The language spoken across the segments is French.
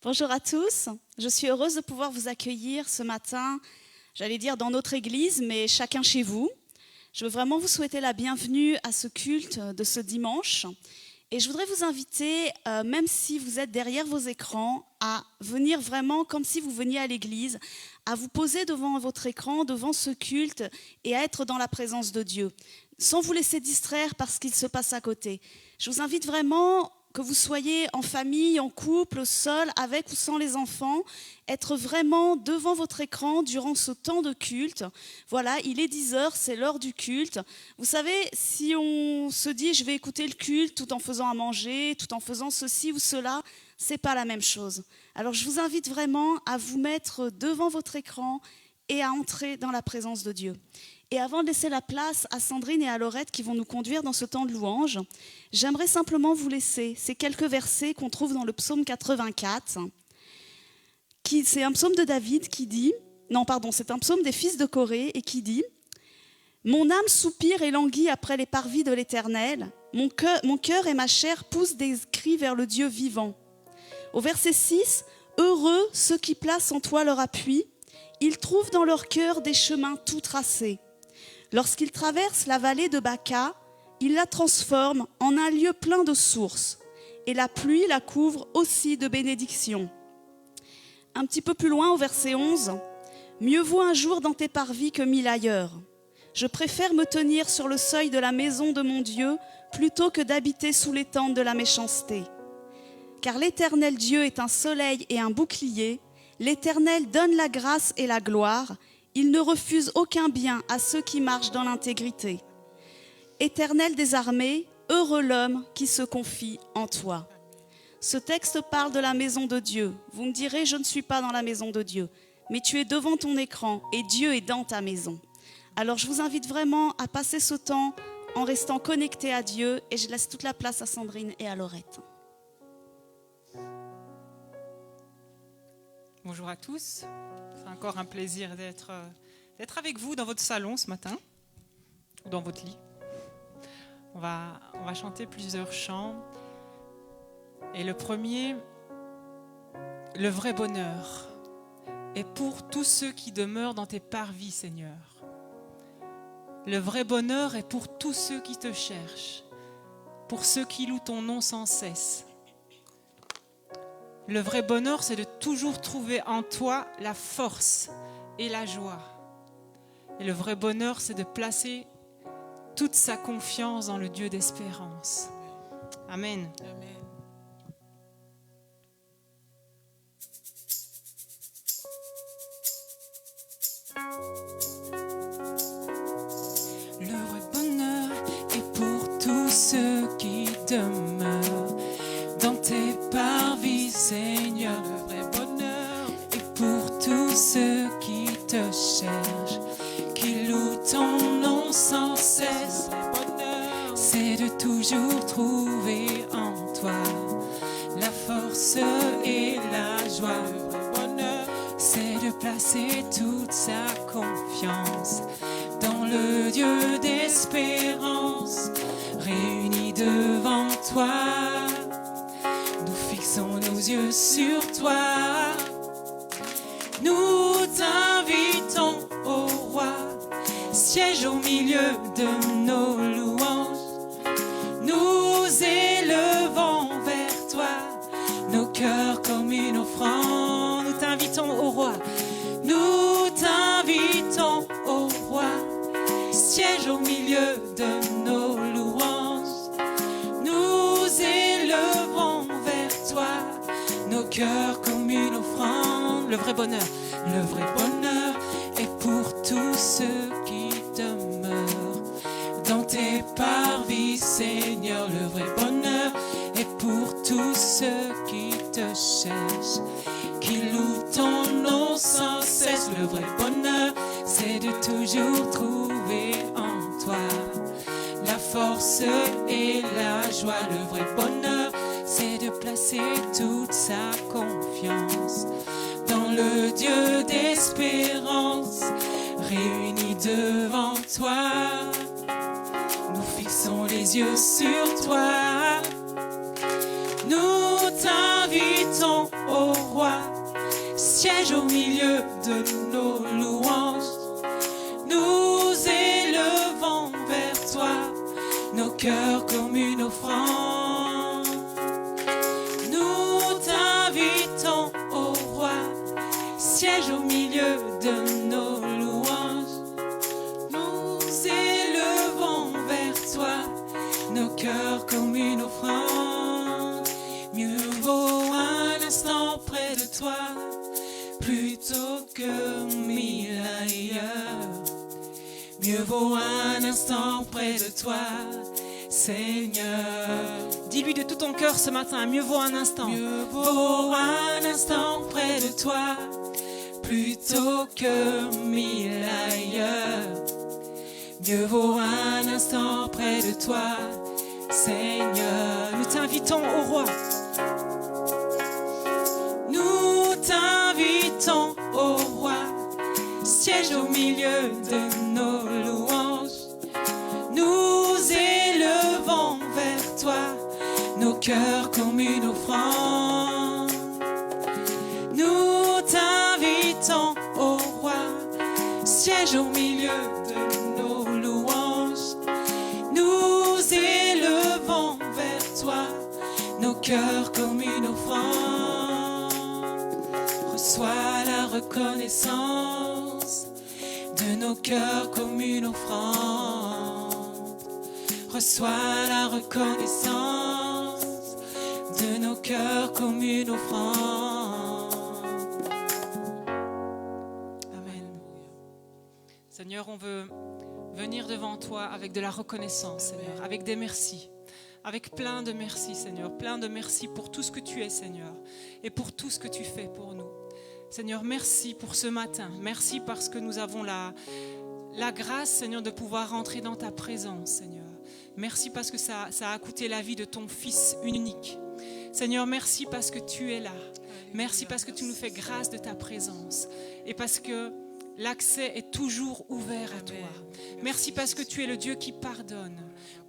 Bonjour à tous, je suis heureuse de pouvoir vous accueillir ce matin, j'allais dire dans notre église, mais chacun chez vous. Je veux vraiment vous souhaiter la bienvenue à ce culte de ce dimanche. Et je voudrais vous inviter, même si vous êtes derrière vos écrans, à venir vraiment comme si vous veniez à l'église, à vous poser devant votre écran, devant ce culte et à être dans la présence de Dieu, sans vous laisser distraire par ce qu'il se passe à côté. Je vous invite vraiment, que vous soyez en famille, en couple, seul, avec ou sans les enfants, être vraiment devant votre écran durant ce temps de culte. Voilà, il est 10h, c'est l'heure du culte. Vous savez, si on se dit je vais écouter le culte tout en faisant à manger, tout en faisant ceci ou cela, c'est pas la même chose. Alors je vous invite vraiment à vous mettre devant votre écran et à entrer dans la présence de Dieu. Et avant de laisser la place à Sandrine et à Laurette qui vont nous conduire dans ce temps de louange, j'aimerais simplement vous laisser ces quelques versets qu'on trouve dans le psaume 84. C'est un psaume de David qui dit, c'est un psaume des fils de Corée et qui dit « Mon âme soupire et languit après les parvis de l'Éternel, mon cœur et ma chair poussent des cris vers le Dieu vivant. » Au verset 6, « Heureux ceux qui placent en toi leur appui, ils trouvent dans leur cœur des chemins tout tracés. Lorsqu'ils traversent la vallée de Baca, ils la transforment en un lieu plein de sources, et la pluie la couvre aussi de bénédictions. » Un petit peu plus loin, au verset 11, « Mieux vaut un jour dans tes parvis que 1000 ailleurs. Je préfère me tenir sur le seuil de la maison de mon Dieu plutôt que d'habiter sous les tentes de la méchanceté. Car l'Éternel Dieu est un soleil et un bouclier, l'Éternel donne la grâce et la gloire, il ne refuse aucun bien à ceux qui marchent dans l'intégrité. Éternel des armées, heureux l'homme qui se confie en toi. » Ce texte parle de la maison de Dieu. Vous me direz, je ne suis pas dans la maison de Dieu, mais tu es devant ton écran et Dieu est dans ta maison. Alors je vous invite vraiment à passer ce temps en restant connecté à Dieu et je laisse toute la place à Sandrine et à Laurette. Bonjour à tous, c'est encore un plaisir d'être avec vous dans votre salon ce matin, ou dans votre lit. On va chanter plusieurs chants. Et le premier, le vrai bonheur est pour tous ceux qui demeurent dans tes parvis, Seigneur. Le vrai bonheur est pour tous ceux qui te cherchent, pour ceux qui louent ton nom sans cesse. Le vrai bonheur, c'est de toujours trouver en toi la force et la joie. Et le vrai bonheur, c'est de placer toute sa confiance dans le Dieu d'espérance. Amen. Amen. Le vrai bonheur est pour tous ceux qui demeurent dans tes parvis, Seigneur. Le vrai bonheur est pour tous ceux qui te cherchent, qui louent ton nom sans cesse. Le vrai bonheur, c'est de toujours trouver en toi la force et la joie. Le vrai bonheur, c'est de placer toute sa confiance dans le Dieu d'espérance. Réunis devant toi, nous fixons nos yeux sur toi. Nous t'invitons, ô roi, siège au milieu de nos louanges. Nous élevons vers toi nos cœurs comme une offrande. Nous t'invitons, ô roi, nous t'invitons, ô roi, siège au milieu de nos louanges. Nous élevons vers toi nos cœurs comme une offrande. Le vrai bonheur est pour tous ceux qui demeurent dans tes parvis, Seigneur. Le vrai bonheur est pour tous ceux qui te cherchent, qui louent ton nom sans cesse. Le vrai bonheur, c'est de toujours trouver en toi la force et la joie. Le vrai bonheur, c'est de placer toute sa confiance dans le Dieu d'espérance. Réunis devant toi, nous fixons les yeux sur toi. Nous t'invitons, ô roi, siège au milieu de nos louanges. Nous élevons vers toi nos cœurs comme une offrande. Nous t'invitons, ô roi, siège au milieu de nos louanges. Nous élevons vers toi nos cœurs comme une offrande. Mieux vaut un instant près de toi plutôt que 1000 ailleurs. Mieux vaut un instant près de toi, Seigneur. Dis-lui de tout ton cœur ce matin, mieux vaut un instant. Mieux vaut un instant près de toi plutôt que 1000 ailleurs. Mieux vaut un instant près de toi, Seigneur. Nous t'invitons au roi. Nous t'invitons au roi, siège au milieu de nos louanges. Nous élevons vers toi nos cœurs comme une offrande. Nous t'invitons au roi, siège au milieu de nos louanges. Nous élevons vers toi nos cœurs comme une offrande. Reçois la reconnaissance de nos cœurs comme une offrande. Reçois la reconnaissance de nos cœurs comme une offrande. Amen. Seigneur, on veut venir devant toi avec de la reconnaissance, Seigneur, avec des merci. Avec plein de merci, Seigneur, plein de merci pour tout ce que tu es, Seigneur, et pour tout ce que tu fais pour nous. Seigneur, merci pour ce matin. Merci parce que nous avons la grâce, Seigneur, de pouvoir rentrer dans ta présence, Seigneur. Merci parce que ça a coûté la vie de ton Fils unique. Seigneur, merci parce que tu es là. Merci parce que tu nous fais grâce de ta présence. Et parce que l'accès est toujours ouvert à toi. Merci parce que tu es le Dieu qui pardonne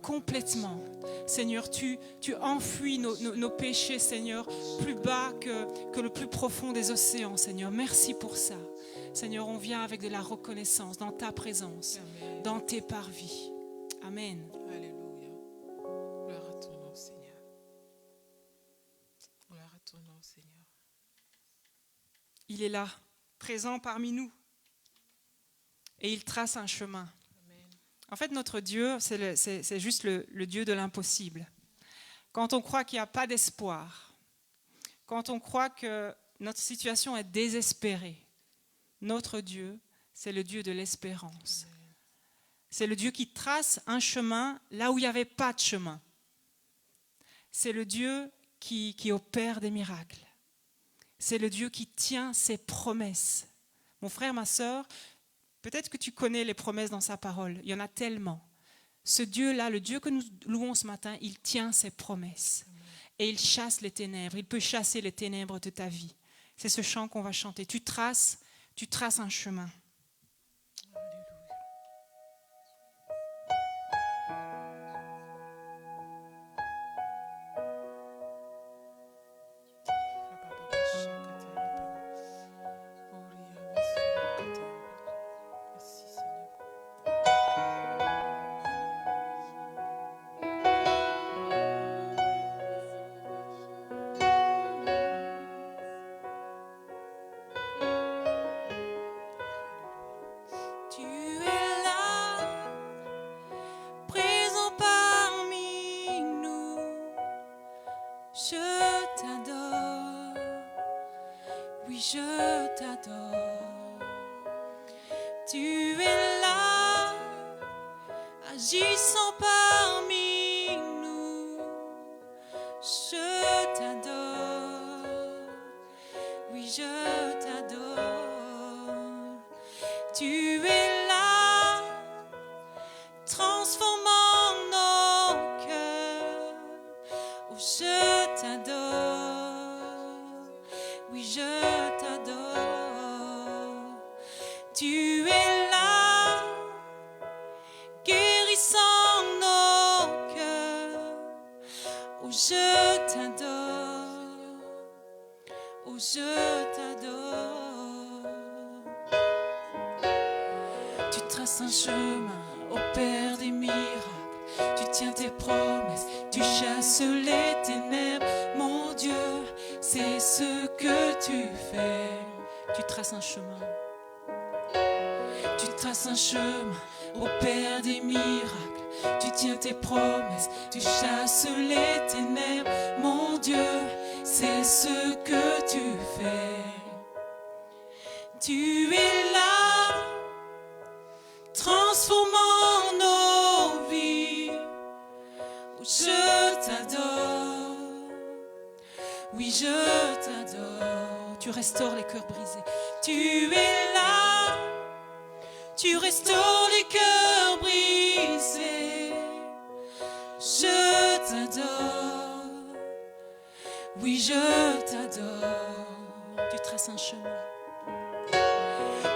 complètement. Seigneur, tu enfuis nos péchés, Seigneur, plus bas que le plus profond des océans, Seigneur. Merci pour ça. Seigneur, on vient avec de la reconnaissance dans ta présence, Amen. Dans tes parvis. Amen. Alléluia. Gloire à ton nom, Seigneur. Gloire à ton nom, Seigneur. Il est là, présent parmi nous. Et il trace un chemin. Amen. En fait, notre Dieu, c'est juste le Dieu de l'impossible. Quand on croit qu'il n'y a pas d'espoir, quand on croit que notre situation est désespérée, notre Dieu, c'est le Dieu de l'espérance. Amen. C'est le Dieu qui trace un chemin là où il n'y avait pas de chemin. C'est le Dieu qui opère des miracles. C'est le Dieu qui tient ses promesses. Mon frère, ma sœur, peut-être que tu connais les promesses dans sa parole. Il y en a tellement. Ce Dieu-là, le Dieu que nous louons ce matin, il tient ses promesses. Amen. Et il chasse les ténèbres. Il peut chasser les ténèbres de ta vie. C'est ce chant qu'on va chanter. Tu traces un chemin. Tu es là, guérissant nos où je t'adore. Tu traces un chemin, opères des miracles, tu tiens tes promesses, tu chasses les ténèbres. Mon Dieu, c'est ce que tu fais. Tu traces un chemin. Tu traces un chemin, opères des miracles, tu tiens tes promesses, tu chasses les ténèbres. Mon Dieu, c'est ce que tu fais. Tu es là, transformant nos vies. Je t'adore, oui je t'adore. Tu restaures les cœurs brisés. Tu es là, tu restaures les cœurs brisés. Je t'adore, oui je t'adore. Tu traces un chemin,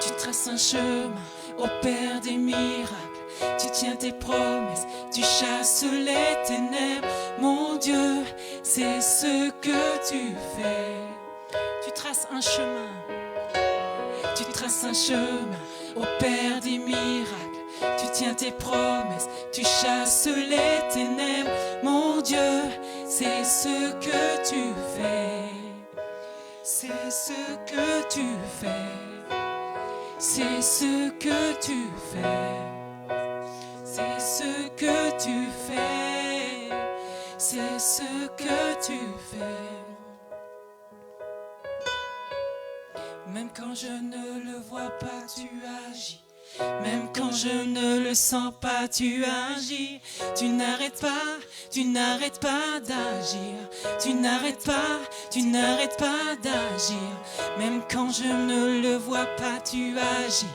tu traces un chemin, opères des miracles, tu tiens tes promesses, tu chasses les ténèbres. Mon Dieu, c'est ce que tu fais. Tu traces un chemin, tu traces un chemin, opères des miracles, tu tiens tes promesses, tu chasses les ténèbres. Mon Dieu, c'est ce que tu fais. C'est ce que tu fais. C'est ce que tu fais. C'est ce que tu fais. C'est ce que tu fais. Même quand je ne le vois pas, tu agis. Même quand je ne le sens pas, tu agis. Tu n'arrêtes pas d'agir. Tu n'arrêtes pas d'agir. Même quand je ne le vois pas, tu agis.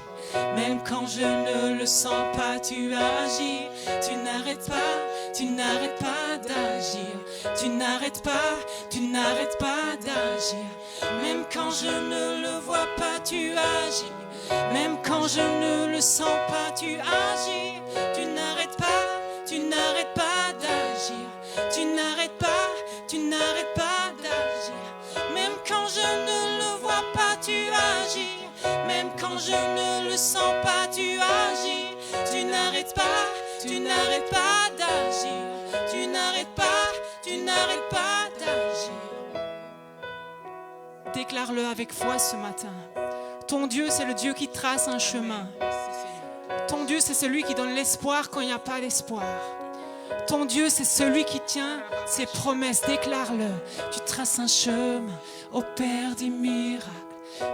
Même quand je ne le sens pas, tu agis. Tu n'arrêtes pas d'agir. Tu n'arrêtes pas d'agir. Même quand je ne le vois pas, tu agis. Même quand je ne le sens pas, tu agis. Tu n'arrêtes pas d'agir. Tu n'arrêtes pas d'agir. Même quand je ne le vois pas, tu agis. Même quand je ne le sens pas, tu agis. Tu n'arrêtes pas d'agir. Tu n'arrêtes pas d'agir. Déclare-le avec foi ce matin. Ton Dieu, c'est le Dieu qui trace un chemin. Ton Dieu, c'est celui qui donne l'espoir quand il n'y a pas d'espoir. Ton Dieu, c'est celui qui tient ses promesses. Déclare-le. Tu traces un chemin, opères des miracles.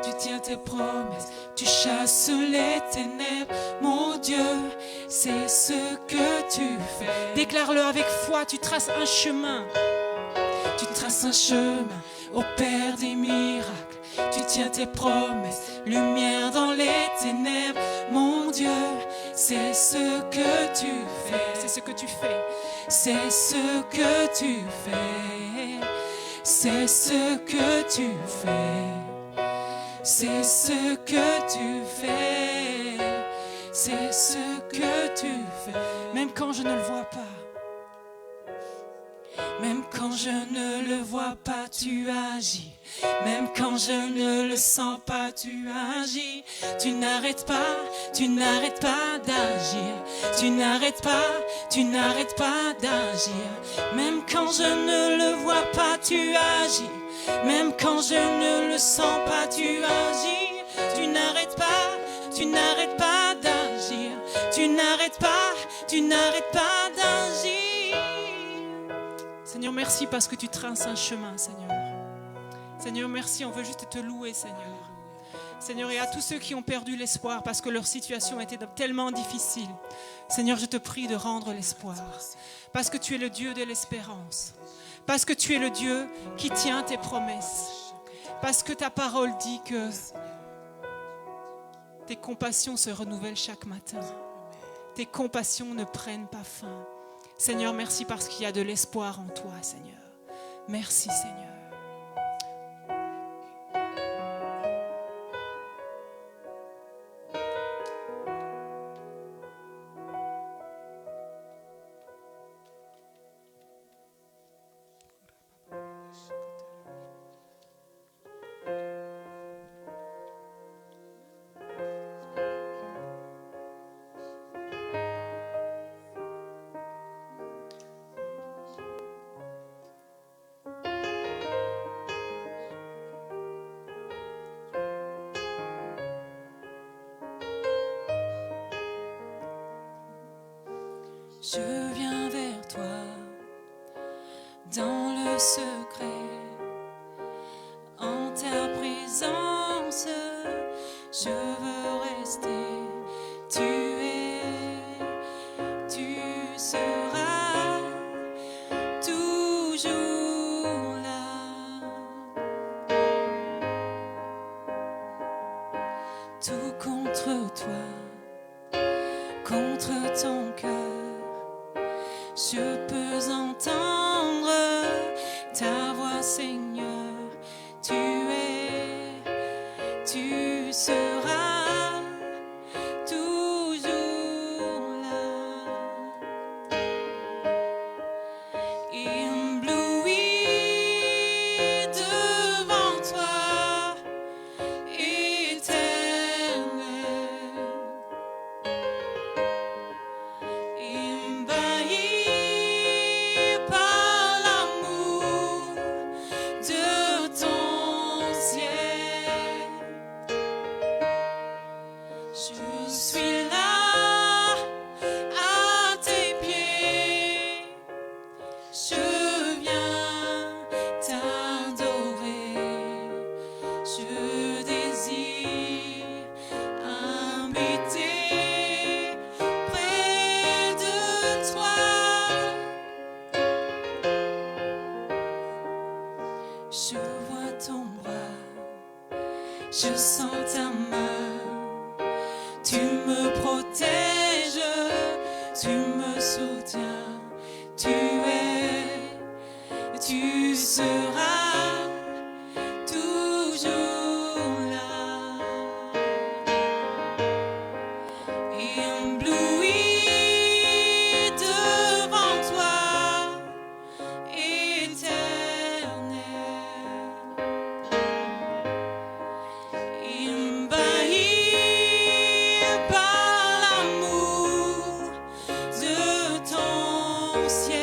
Tu tiens tes promesses, tu chasses les ténèbres. Mon Dieu, c'est ce que tu fais. Déclare-le avec foi. Tu traces un chemin. Tu traces un chemin, opères des miracles. Tu tiens tes promesses, lumière dans les ténèbres. Mon Dieu, c'est ce que tu fais. C'est ce que tu fais. C'est ce que tu fais. C'est ce que tu fais. C'est ce que tu fais. C'est ce que tu fais. Même quand je ne le vois pas. Même quand je ne le vois pas, tu agis. Même quand je ne le sens pas, tu agis. Tu n'arrêtes pas d'agir. Tu n'arrêtes pas d'agir. Même quand je ne le vois pas, tu agis. Même quand je ne le sens pas, tu agis. Tu n'arrêtes pas d'agir. Tu n'arrêtes pas d'agir. Seigneur, merci parce que tu traces un chemin, Seigneur. Seigneur, merci, on veut juste te louer, Seigneur. Seigneur, et à tous ceux qui ont perdu l'espoir parce que leur situation était tellement difficile, Seigneur, je te prie de rendre l'espoir. Parce que tu es le Dieu de l'espérance. Parce que tu es le Dieu qui tient tes promesses. Parce que ta parole dit que tes compassions se renouvellent chaque matin. Tes compassions ne prennent pas fin. Seigneur, merci parce qu'il y a de l'espoir en toi, Seigneur. Merci, Seigneur. Je viens vers toi dans le secret, en ta présence, je veux rester. Tu seras toujours là. Tout contre toi, contre ton cœur, je peux entendre ta voix, Seigneur. Tu seras toujours là. Ébloui devant toi, Éternel. Ébahi par l'amour de ton ciel. Je suis là à tes pieds, je viens t'adorer, je désire habiter près de toi. Je vois ton bras, je sens ta main. Tu me protèges, tu me soutiens, tu seras toujours là. Ébloui devant toi, Éternel. Ébahi par l'amour de ton ciel.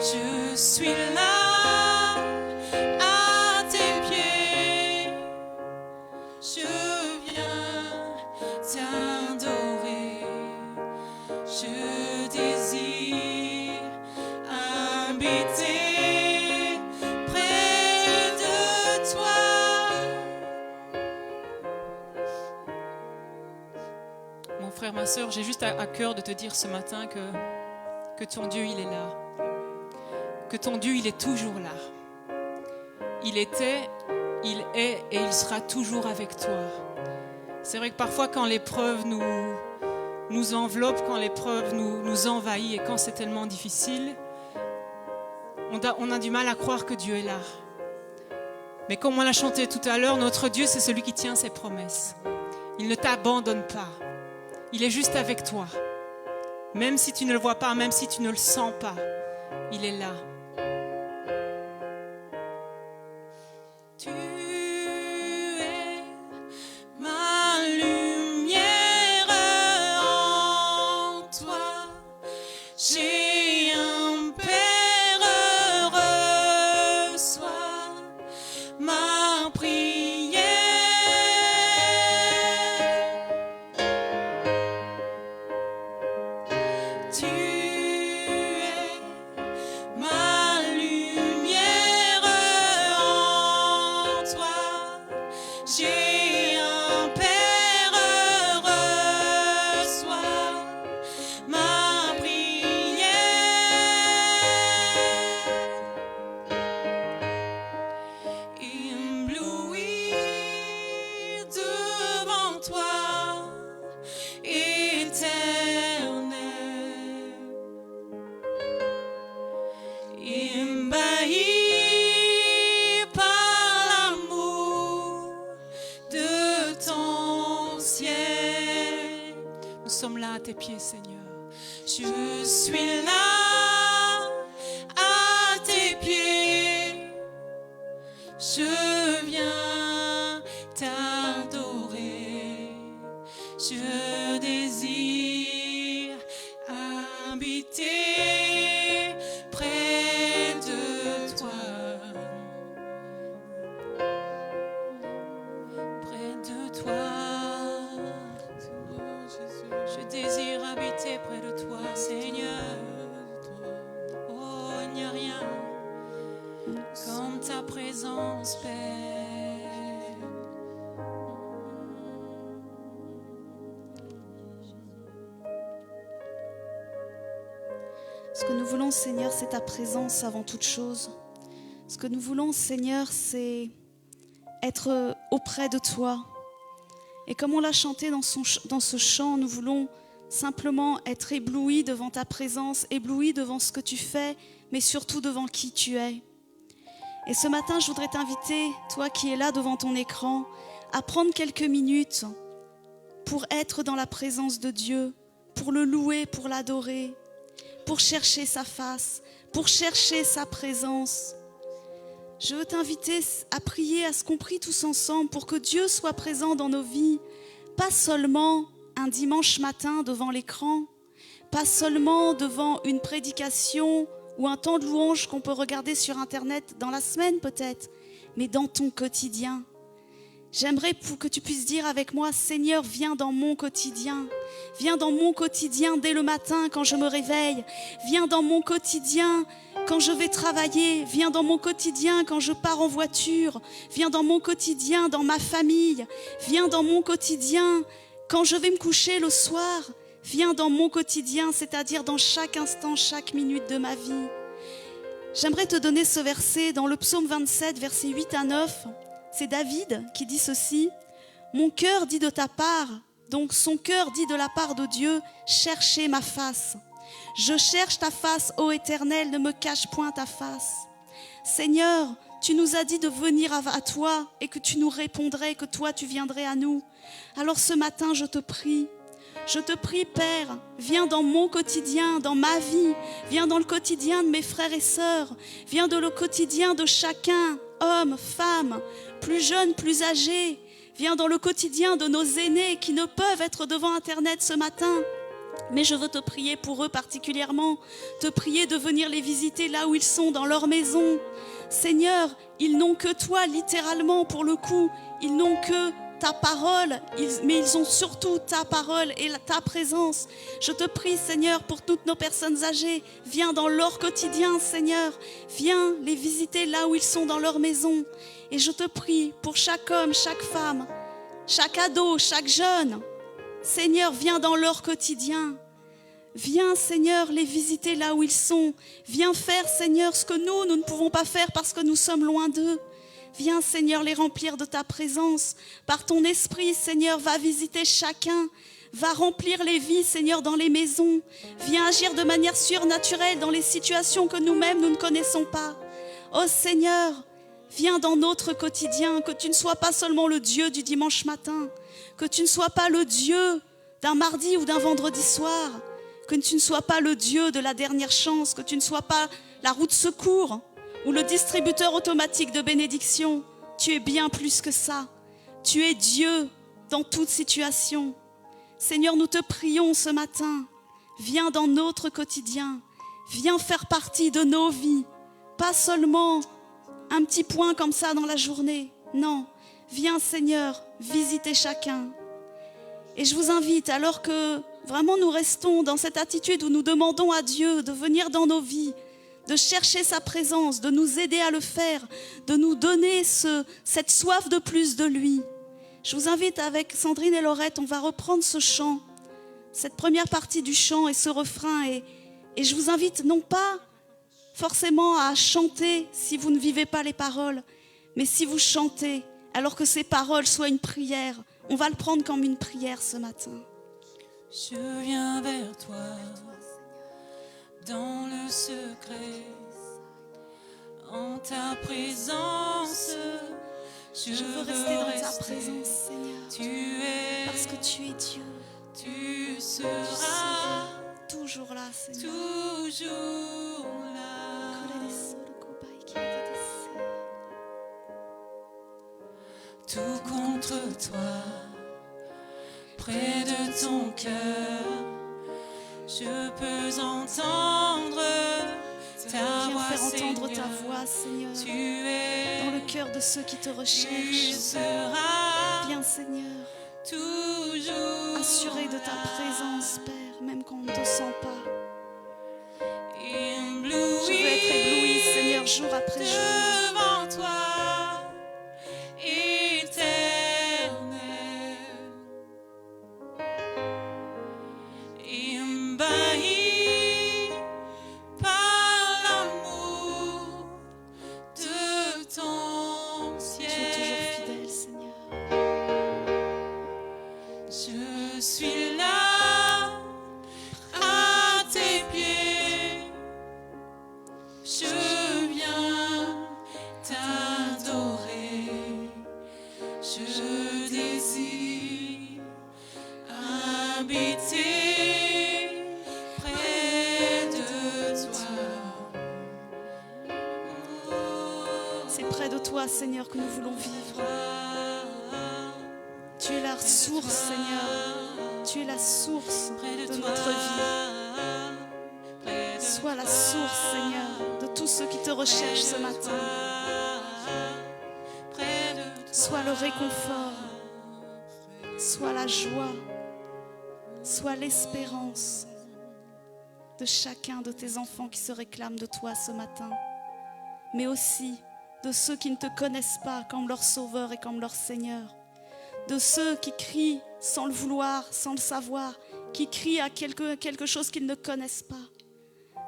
Je suis là à tes pieds, je viens t'adorer, je désire habiter près de toi. Mon frère, ma sœur, j'ai juste à cœur de te dire ce matin que ton Dieu, il est là. Que ton Dieu, il est toujours là. Il était, il est et il sera toujours avec toi. C'est vrai que parfois quand l'épreuve nous enveloppe, quand l'épreuve nous envahit et quand c'est tellement difficile, on a du mal à croire que Dieu est là. Mais comme on l'a chanté tout à l'heure, notre Dieu, c'est celui qui tient ses promesses. Il ne t'abandonne pas. Il est juste avec toi. Même si tu ne le vois pas, même si tu ne le sens pas, il est là. Tu es ma lumière, en toi j'ai un Père, reçois ma prière. Tu es ma lumière, en toi j'ai un Père, reçois ma prière. Ébloui devant toi, Éternel. Ébahi par l'amour de ton ciel. Nous sommes là à tes pieds, Seigneur. Je suis là à tes pieds, je viens t'adorer, je désire habiter près présence, Père. Ce que nous voulons, Seigneur, c'est ta présence avant toute chose. Ce que nous voulons, Seigneur, c'est être auprès de toi. Et comme on l'a chanté dans ce chant, nous voulons simplement être éblouis devant ta présence, éblouis devant ce que tu fais, mais surtout devant qui tu es. Et ce matin, je voudrais t'inviter, toi qui es là devant ton écran, à prendre quelques minutes pour être dans la présence de Dieu, pour le louer, pour l'adorer, pour chercher sa face, pour chercher sa présence. Je veux t'inviter à prier, à ce qu'on prie tous ensemble pour que Dieu soit présent dans nos vies, pas seulement un dimanche matin devant l'écran, pas seulement devant une prédication ou un temps de louange qu'on peut regarder sur Internet dans la semaine peut-être, mais dans ton quotidien. J'aimerais que tu puisses dire avec moi, Seigneur, viens dans mon quotidien. Viens dans mon quotidien dès le matin quand je me réveille. Viens dans mon quotidien quand je vais travailler. Viens dans mon quotidien quand je pars en voiture. Viens dans mon quotidien dans ma famille. Viens dans mon quotidien quand je vais me coucher le soir. Viens dans mon quotidien, c'est-à-dire dans chaque instant, chaque minute de ma vie. J'aimerais te donner ce verset dans le psaume 27, versets 8 à 9. C'est David qui dit ceci, « Mon cœur dit de ta part, donc son cœur dit de la part de Dieu, cherchez ma face. Je cherche ta face, ô Éternel, ne me cache point ta face. Seigneur, tu nous as dit de venir à toi et que tu nous répondrais, que toi tu viendrais à nous. Alors ce matin, je te prie, Père, viens dans mon quotidien, dans ma vie, viens dans le quotidien de mes frères et sœurs, viens dans le quotidien de chacun, homme, femme, plus jeune, plus âgé, viens dans le quotidien de nos aînés qui ne peuvent être devant Internet ce matin. Mais je veux te prier pour eux particulièrement, te prier de venir les visiter là où ils sont, dans leur maison. Seigneur, ils n'ont que toi, littéralement pour le coup, ils n'ont que ta parole, mais ils ont surtout ta parole et ta présence. Je te prie, Seigneur, pour toutes nos personnes âgées, viens dans leur quotidien, Seigneur. Viens les visiter là où ils sont dans leur maison. Et je te prie pour chaque homme, chaque femme, chaque ado, chaque jeune. Seigneur, viens dans leur quotidien. Viens, Seigneur, les visiter là où ils sont. Viens faire, Seigneur, ce que nous ne pouvons pas faire parce que nous sommes loin d'eux. Viens, Seigneur, les remplir de ta présence. Par ton esprit, Seigneur, va visiter chacun. Va remplir les vies, Seigneur, dans les maisons. Viens agir de manière surnaturelle dans les situations que nous-mêmes, nous ne connaissons pas. Oh Seigneur, viens dans notre quotidien, que tu ne sois pas seulement le Dieu du dimanche matin, que tu ne sois pas le Dieu d'un mardi ou d'un vendredi soir, que tu ne sois pas le Dieu de la dernière chance, que tu ne sois pas la roue de secours, ou le distributeur automatique de bénédiction. Tu es bien plus que ça. Tu es Dieu dans toute situation. Seigneur, nous te prions ce matin. Viens dans notre quotidien. Viens faire partie de nos vies. Pas seulement un petit point comme ça dans la journée. Non, viens Seigneur, visiter chacun. Et je vous invite, alors que vraiment nous restons dans cette attitude où nous demandons à Dieu de venir dans nos vies, de chercher sa présence, de nous aider à le faire, de nous donner cette soif de plus de lui. Je vous invite avec Sandrine et Laurette, on va reprendre ce chant, cette première partie du chant et ce refrain. Et je vous invite non pas forcément à chanter si vous ne vivez pas les paroles, mais si vous chantez, alors que ces paroles soient une prière, on va le prendre comme une prière ce matin. Je viens vers toi. Dans le secret, en ta présence, je veux rester dans ta présence, Seigneur. Tu es, parce que tu es Dieu. Tu seras toujours là, Seigneur. Toujours là. Tout contre toi, près de ton cœur. Je peux entendre ta voix, faire entendre Seigneur. Ta voix, Seigneur. Tu es dans le cœur de ceux qui te recherchent. Tu seras viens, Seigneur, toujours assuré de ta présence, Père, même quand on ne te sent pas. Ébloui, je veux être ébloui, Seigneur, jour après jour. Devant toi. C'est près de toi, Seigneur, que nous voulons vivre. Tu es la source, Seigneur. Tu es la source de notre vie. Sois la source, Seigneur, de tous ceux qui te recherchent ce matin. Sois le réconfort. Sois la joie. Sois l'espérance de chacun de tes enfants qui se réclament de toi ce matin. Mais aussi de ceux qui ne te connaissent pas comme leur Sauveur et comme leur Seigneur. De ceux qui crient sans le vouloir, sans le savoir, qui crient à quelque chose qu'ils ne connaissent pas.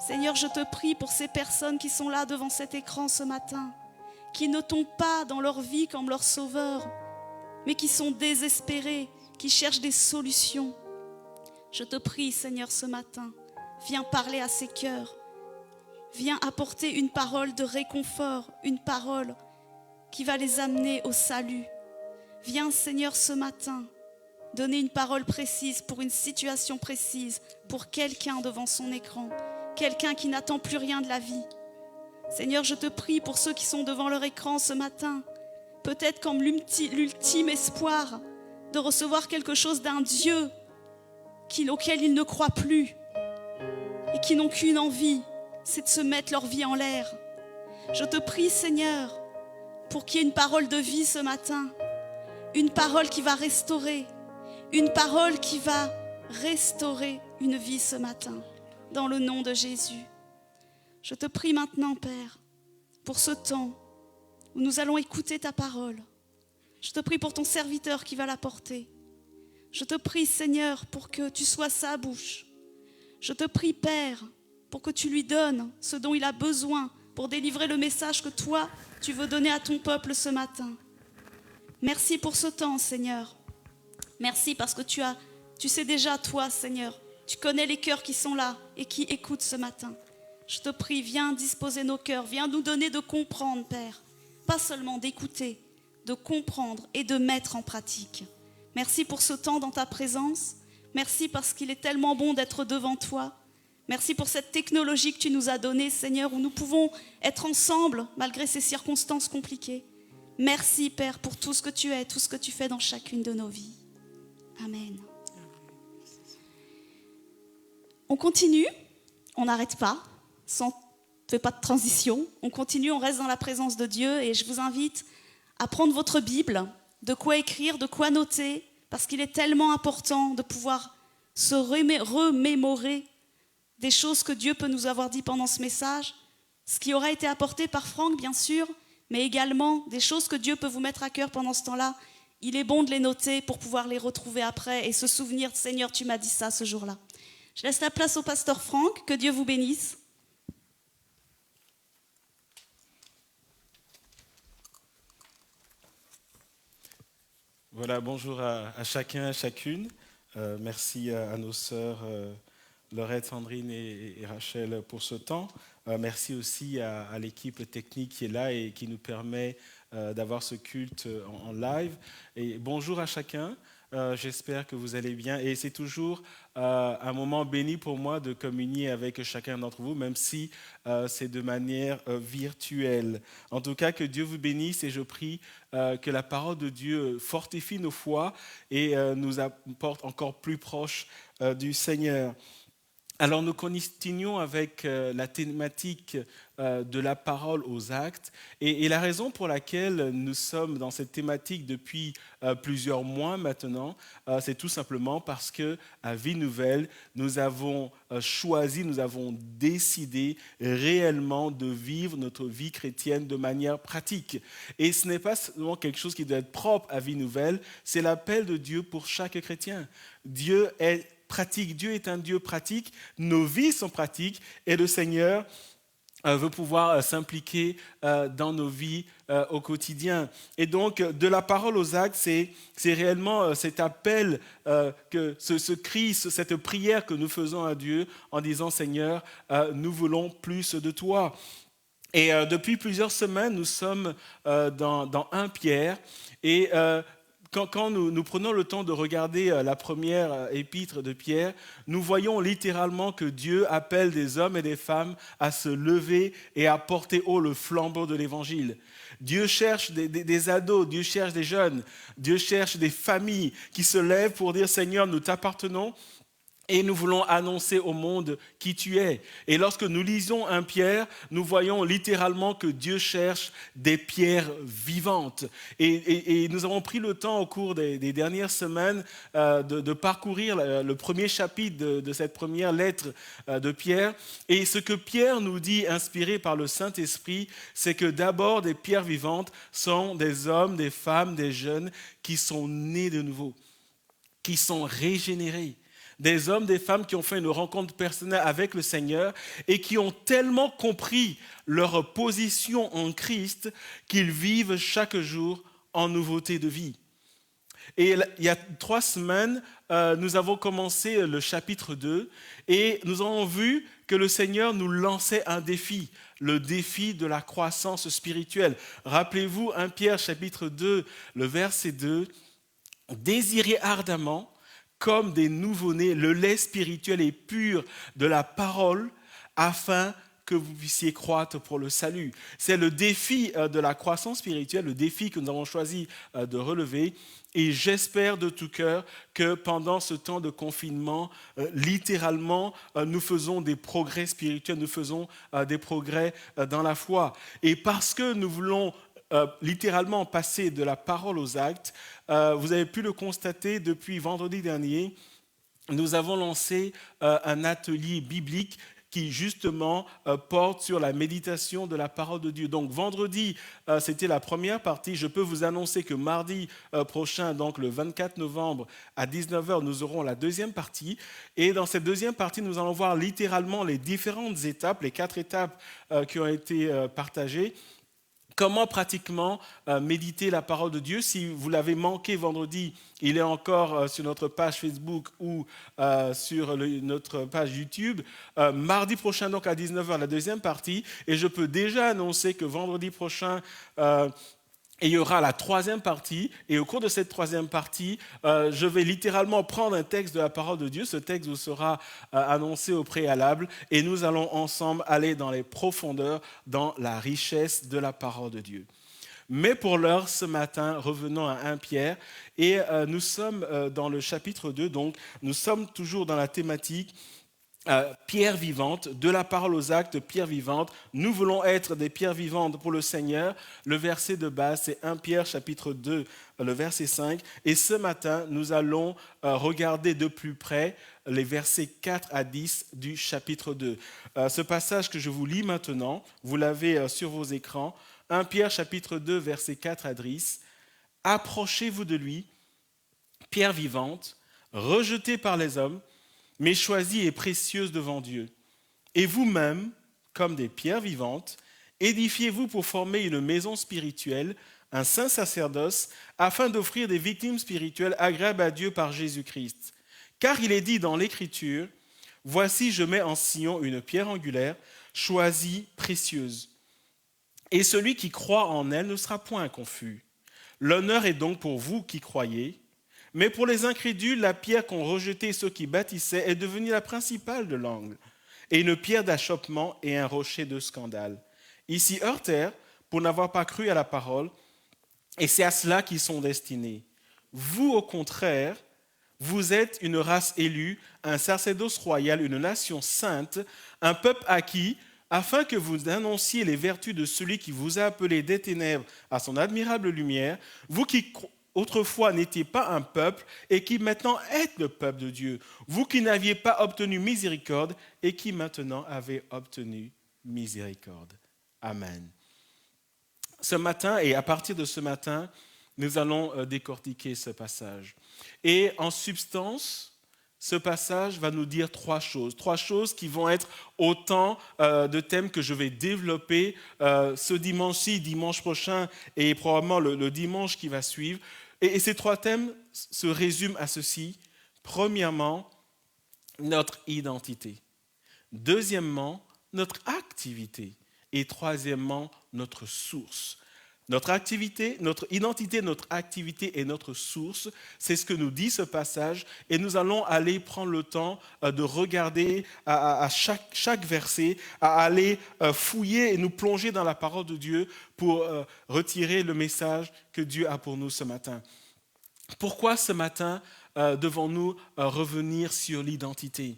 Seigneur, je te prie pour ces personnes qui sont là devant cet écran ce matin, qui ne t'ont pas dans leur vie comme leur Sauveur, mais qui sont désespérés, qui cherchent des solutions. Je te prie, Seigneur, ce matin, viens parler à ces cœurs. Viens apporter une parole de réconfort, une parole qui va les amener au salut. Viens, Seigneur, ce matin, donner une parole précise pour une situation précise, pour quelqu'un devant son écran, quelqu'un qui n'attend plus rien de la vie. Seigneur, je te prie pour ceux qui sont devant leur écran ce matin, peut-être comme l'ultime espoir de recevoir quelque chose d'un Dieu auquel ils ne croient plus et qui n'ont qu'une envie, c'est de se mettre leur vie en l'air. Je te prie, Seigneur, pour qu'il y ait une parole de vie ce matin, une parole qui va restaurer, une parole qui va restaurer une vie ce matin, dans le nom de Jésus. Je te prie maintenant, Père, pour ce temps où nous allons écouter ta parole. Je te prie pour ton serviteur qui va la porter. Je te prie, Seigneur, pour que tu sois sa bouche. Je te prie, Père, pour que tu lui donnes ce dont il a besoin pour délivrer le message que toi, tu veux donner à ton peuple ce matin. Merci pour ce temps, Seigneur. Merci parce que tu sais déjà, toi, Seigneur, tu connais les cœurs qui sont là et qui écoutent ce matin. Je te prie, viens disposer nos cœurs, viens nous donner de comprendre, Père. Pas seulement d'écouter, de comprendre et de mettre en pratique. Merci pour ce temps dans ta présence. Merci parce qu'il est tellement bon d'être devant toi. Merci pour cette technologie que tu nous as donnée, Seigneur, où nous pouvons être ensemble malgré ces circonstances compliquées. Merci, Père, pour tout ce que tu es, tout ce que tu fais dans chacune de nos vies. Amen. On continue, on n'arrête pas, on ne fait pas de transition. On continue, on reste dans la présence de Dieu et je vous invite à prendre votre Bible, de quoi écrire, de quoi noter, parce qu'il est tellement important de pouvoir se remémorer des choses que Dieu peut nous avoir dit pendant ce message, ce qui aura été apporté par Franck, bien sûr, mais également des choses que Dieu peut vous mettre à cœur pendant ce temps-là. Il est bon de les noter pour pouvoir les retrouver après et se souvenir, Seigneur, tu m'as dit ça ce jour-là. Je laisse la place au pasteur Franck, que Dieu vous bénisse. Voilà, bonjour à chacun, à chacune. Merci à nos sœurs Laurette, Sandrine et Rachel pour ce temps. Merci aussi à l'équipe technique qui est là et qui nous permet d'avoir ce culte en live. Et bonjour à chacun. J'espère que vous allez bien. Et c'est toujours un moment béni pour moi de communier avec chacun d'entre vous, même si c'est de manière virtuelle. En tout cas, que Dieu vous bénisse et je prie que la parole de Dieu fortifie nos foi et nous apporte encore plus proche du Seigneur. Alors nous continuons avec la thématique de la parole aux actes et la raison pour laquelle nous sommes dans cette thématique depuis plusieurs mois maintenant, c'est tout simplement parce qu'à Vie Nouvelle, nous avons choisi, nous avons décidé réellement de vivre notre vie chrétienne de manière pratique. Et ce n'est pas seulement quelque chose qui doit être propre à Vie Nouvelle, c'est l'appel de Dieu pour chaque chrétien. Dieu est pratique, Dieu est un Dieu pratique, nos vies sont pratiques et le Seigneur veut pouvoir s'impliquer dans nos vies au quotidien. Et donc, de la parole aux actes, c'est réellement cet appel, ce cri, cette prière que nous faisons à Dieu en disant « Seigneur, nous voulons plus de toi ». Et depuis plusieurs semaines, nous sommes dans 1 Pierre et quand nous prenons le temps de regarder la première épître de Pierre, nous voyons littéralement que Dieu appelle des hommes et des femmes à se lever et à porter haut le flambeau de l'Évangile. Dieu cherche des ados, Dieu cherche des jeunes, Dieu cherche des familles qui se lèvent pour dire « Seigneur, nous t'appartenons ». Et nous voulons annoncer au monde qui tu es. Et lorsque nous lisons 1 Pierre, nous voyons littéralement que Dieu cherche des pierres vivantes. Et nous avons pris le temps au cours des dernières semaines de parcourir le premier chapitre de cette première lettre de Pierre. Et ce que Pierre nous dit, inspiré par le Saint-Esprit, c'est que d'abord des pierres vivantes sont des hommes, des femmes, des jeunes qui sont nés de nouveau, qui sont régénérés. Des hommes, des femmes qui ont fait une rencontre personnelle avec le Seigneur et qui ont tellement compris leur position en Christ qu'ils vivent chaque jour en nouveauté de vie. Et il y a 3 semaines, nous avons commencé le chapitre 2 et nous avons vu que le Seigneur nous lançait un défi, le défi de la croissance spirituelle. Rappelez-vous 1 Pierre chapitre 2, le verset 2, « Désirez ardemment comme des nouveau-nés, le lait spirituel et pur de la parole, afin que vous puissiez croître pour le salut. » C'est le défi de la croissance spirituelle, le défi que nous avons choisi de relever. Et j'espère de tout cœur que pendant ce temps de confinement, littéralement, nous faisons des progrès spirituels, nous faisons des progrès dans la foi. Et parce que nous voulons littéralement passer de la parole aux actes, vous avez pu le constater depuis vendredi dernier, nous avons lancé un atelier biblique qui justement porte sur la méditation de la parole de Dieu. Donc vendredi, c'était la première partie. Je peux vous annoncer que mardi prochain, donc le 24 novembre à 19h, nous aurons la deuxième partie. Et dans cette deuxième partie, nous allons voir littéralement les différentes étapes, les 4 étapes qui ont été partagées. Comment pratiquement méditer la parole de Dieu. Si vous l'avez manqué vendredi, il est encore sur notre page Facebook ou sur notre page YouTube. Mardi prochain, donc à 19h, la deuxième partie. Et je peux déjà annoncer que vendredi prochain, il y aura la 3e partie. Et au cours de cette 3e partie, je vais littéralement prendre un texte de la parole de Dieu. Ce texte vous sera annoncé au préalable. Et nous allons ensemble aller dans les profondeurs, dans la richesse de la parole de Dieu. Mais pour l'heure, ce matin, revenons à 1 Pierre. Et nous sommes dans le chapitre 2. Donc, nous sommes toujours dans la thématique pierre vivante, de la parole aux actes, pierre vivante. Nous voulons être des pierres vivantes pour le Seigneur. Le verset de base, c'est 1 Pierre chapitre 2, le verset 5. Et ce matin, nous allons regarder de plus près les versets 4 à 10 du chapitre 2. Ce passage que je vous lis maintenant, vous l'avez sur vos écrans. 1 Pierre chapitre 2, versets 4 à 10. « Approchez-vous de lui, pierre vivante, rejetée par les hommes, mais choisie et précieuse devant Dieu. Et vous-même, comme des pierres vivantes, édifiez-vous pour former une maison spirituelle, un saint sacerdoce, afin d'offrir des victimes spirituelles agréables à Dieu par Jésus-Christ. Car il est dit dans l'Écriture, « Voici, je mets en Sion une pierre angulaire, choisie, précieuse. Et celui qui croit en elle ne sera point confus. L'honneur est donc pour vous qui croyez. Mais pour les incrédules, la pierre qu'ont rejetée ceux qui bâtissaient est devenue la principale de l'angle, et une pierre d'achoppement et un rocher de scandale. Ils s'y heurtèrent pour n'avoir pas cru à la parole, et c'est à cela qu'ils sont destinés. Vous, au contraire, vous êtes une race élue, un sacerdoce royal, une nation sainte, un peuple acquis, afin que vous annonciez les vertus de celui qui vous a appelé des ténèbres à son admirable lumière, vous qui autrefois n'étiez pas un peuple et qui maintenant êtes le peuple de Dieu, vous qui n'aviez pas obtenu miséricorde et qui maintenant avez obtenu miséricorde. » Amen. Ce matin, et à partir de ce matin, nous allons décortiquer ce passage. Et en substance, ce passage va nous dire 3 choses qui vont être autant de thèmes que je vais développer ce dimanche-ci, dimanche prochain et probablement le dimanche qui va suivre. Et ces 3 thèmes se résument à ceci. Premièrement, notre identité. Deuxièmement, notre activité. Et troisièmement, notre source. Notre activité, notre identité, notre activité et notre source, c'est ce que nous dit ce passage. Et nous allons aller prendre le temps de regarder à chaque verset, à aller fouiller et nous plonger dans la parole de Dieu pour retirer le message que Dieu a pour nous ce matin. Pourquoi ce matin devons-nous revenir sur l'identité ?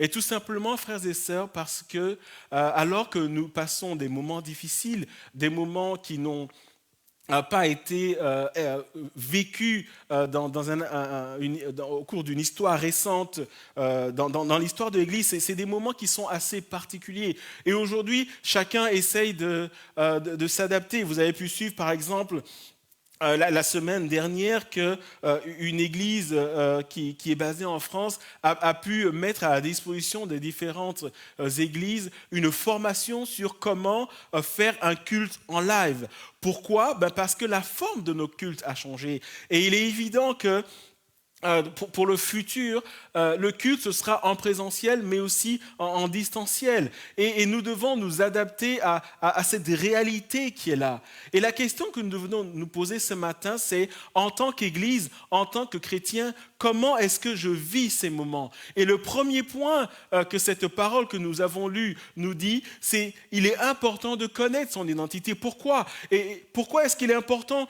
Et tout simplement, frères et sœurs, parce que alors que nous passons des moments difficiles, des moments qui n'ont pas été vécus au cours d'une histoire récente, dans l'histoire de l'Église, c'est des moments qui sont assez particuliers. Et aujourd'hui, chacun essaye de s'adapter. Vous avez pu suivre, par exemple, la semaine dernière qu'une église qui est basée en France a pu mettre à la disposition des différentes églises une formation sur comment faire un culte en live. Pourquoi ? Parce que la forme de nos cultes a changé. Et il est évident que pour le futur, le culte, ce sera en présentiel, mais aussi en distanciel. Et nous devons nous adapter à cette réalité qui est là. Et la question que nous devons nous poser ce matin, c'est en tant qu'Église, en tant que chrétien, comment est-ce que je vis ces moments ? Et le premier point que cette parole que nous avons lue nous dit, c'est qu'il est important de connaître son identité. Pourquoi ? Et pourquoi est-ce qu'il est important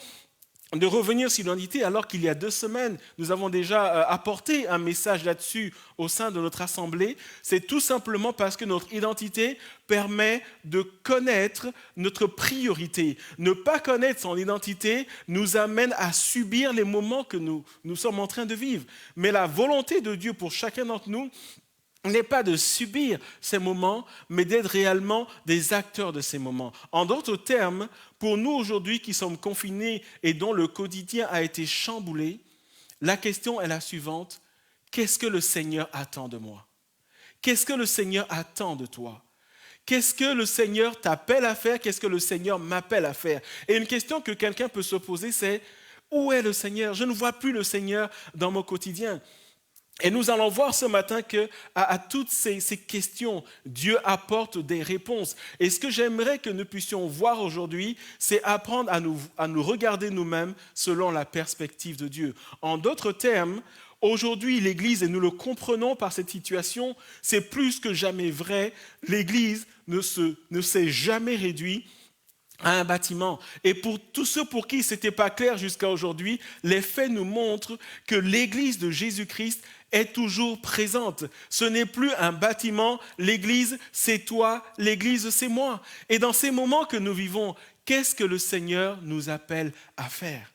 de revenir sur l'identité alors qu'il y a 2 semaines, nous avons déjà apporté un message là-dessus au sein de notre assemblée? C'est tout simplement parce que notre identité permet de connaître notre priorité. Ne pas connaître son identité nous amène à subir les moments que nous sommes en train de vivre. Mais la volonté de Dieu pour chacun d'entre nous n'est pas de subir ces moments, mais d'être réellement des acteurs de ces moments. En d'autres termes, pour nous aujourd'hui qui sommes confinés et dont le quotidien a été chamboulé, la question est la suivante: qu'est-ce que le Seigneur attend de moi ? Qu'est-ce que le Seigneur attend de toi ? Qu'est-ce que le Seigneur t'appelle à faire ? Qu'est-ce que le Seigneur m'appelle à faire ? Et une question que quelqu'un peut se poser, c'est: où est le Seigneur ? Je ne vois plus le Seigneur dans mon quotidien. Et nous allons voir ce matin qu'à toutes ces questions, Dieu apporte des réponses. Et ce que j'aimerais que nous puissions voir aujourd'hui, c'est apprendre à nous regarder nous-mêmes selon la perspective de Dieu. En d'autres termes, aujourd'hui, l'Église, et nous le comprenons par cette situation, c'est plus que jamais vrai, l'Église ne s'est jamais réduite à un bâtiment. Et pour tous ceux pour qui ce n'était pas clair jusqu'à aujourd'hui, les faits nous montrent que l'Église de Jésus-Christ est toujours présente. Ce n'est plus un bâtiment, l'Église c'est toi, l'Église c'est moi. Et dans ces moments que nous vivons, qu'est-ce que le Seigneur nous appelle à faire ?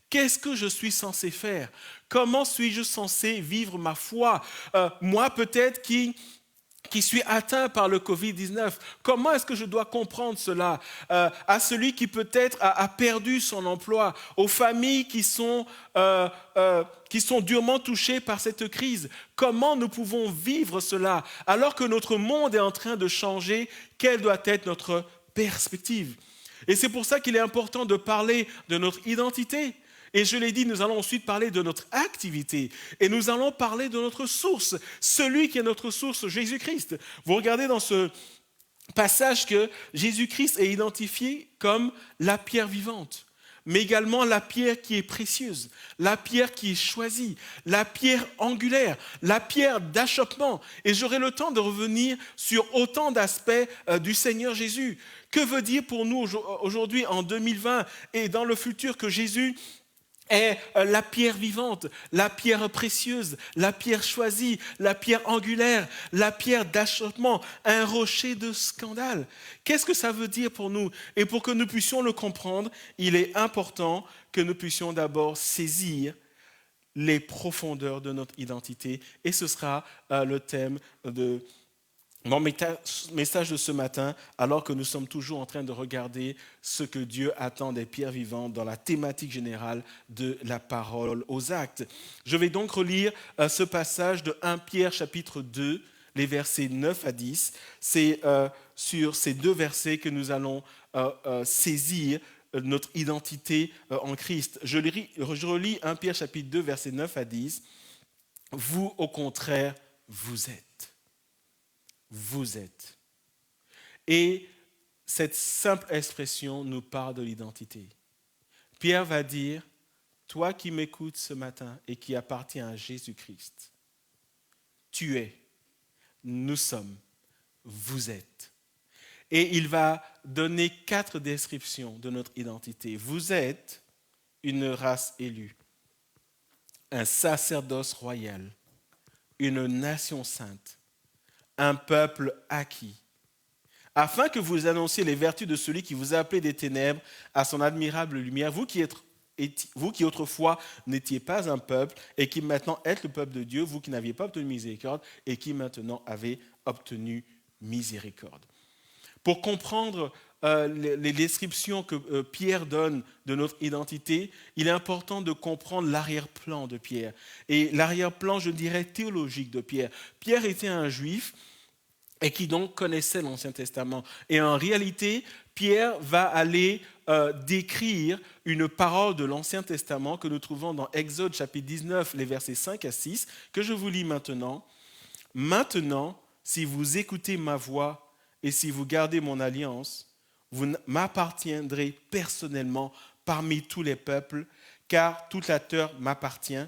Qu'est-ce que je suis censé faire ? Comment suis-je censé vivre ma foi ? Moi peut-être qui suis atteint par le Covid-19. Comment est-ce que je dois comprendre cela ? À celui qui peut-être a perdu son emploi, aux familles qui sont durement touchées par cette crise. Comment nous pouvons vivre cela alors que notre monde est en train de changer ? Quelle doit être notre perspective ? Et c'est pour ça qu'il est important de parler de notre identité. Et je l'ai dit, nous allons ensuite parler de notre activité. Et nous allons parler de notre source, celui qui est notre source, Jésus-Christ. Vous regardez dans ce passage que Jésus-Christ est identifié comme la pierre vivante, mais également la pierre qui est précieuse, la pierre qui est choisie, la pierre angulaire, la pierre d'achoppement. Et j'aurai le temps de revenir sur autant d'aspects du Seigneur Jésus. Que veut dire pour nous aujourd'hui, en 2020 et dans le futur, que Jésus est la pierre vivante, la pierre précieuse, la pierre choisie, la pierre angulaire, la pierre d'achoppement, un rocher de scandale. Qu'est-ce que ça veut dire pour nous ? Et pour que nous puissions le comprendre, il est important que nous puissions d'abord saisir les profondeurs de notre identité. Et ce sera le thème de mon message de ce matin, alors que nous sommes toujours en train de regarder ce que Dieu attend des pierres vivantes dans la thématique générale de la parole aux actes. Je vais donc relire ce passage de 1 Pierre chapitre 2, les versets 9 à 10. C'est sur ces 2 versets que nous allons saisir notre identité en Christ. Je relis 1 Pierre chapitre 2, versets 9 à 10. Vous, au contraire, vous êtes. Vous êtes. Et cette simple expression nous parle de l'identité. Pierre va dire, toi qui m'écoutes ce matin et qui appartiens à Jésus-Christ, tu es, nous sommes, vous êtes. Et il va donner 4 descriptions de notre identité. Vous êtes une race élue, un sacerdoce royal, une nation sainte, un peuple acquis, afin que vous annonciez les vertus de celui qui vous a appelé des ténèbres à son admirable lumière, vous qui autrefois n'étiez pas un peuple et qui maintenant êtes le peuple de Dieu, vous qui n'aviez pas obtenu miséricorde et qui maintenant avez obtenu miséricorde. Pour comprendre les descriptions que Pierre donne de notre identité, il est important de comprendre l'arrière-plan de Pierre. Et l'arrière-plan, je dirais, théologique de Pierre. Pierre était un juif et qui donc connaissait l'Ancien Testament. Et en réalité, Pierre va aller décrire une parole de l'Ancien Testament que nous trouvons dans Exode chapitre 19, les versets 5 à 6, que je vous lis maintenant. « Maintenant, si vous écoutez ma voix et si vous gardez mon alliance, vous m'appartiendrez personnellement parmi tous les peuples, car toute la terre m'appartient.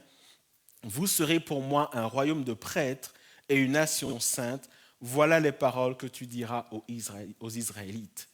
Vous serez pour moi un royaume de prêtres et une nation sainte. Voilà les paroles que tu diras aux Israélites. »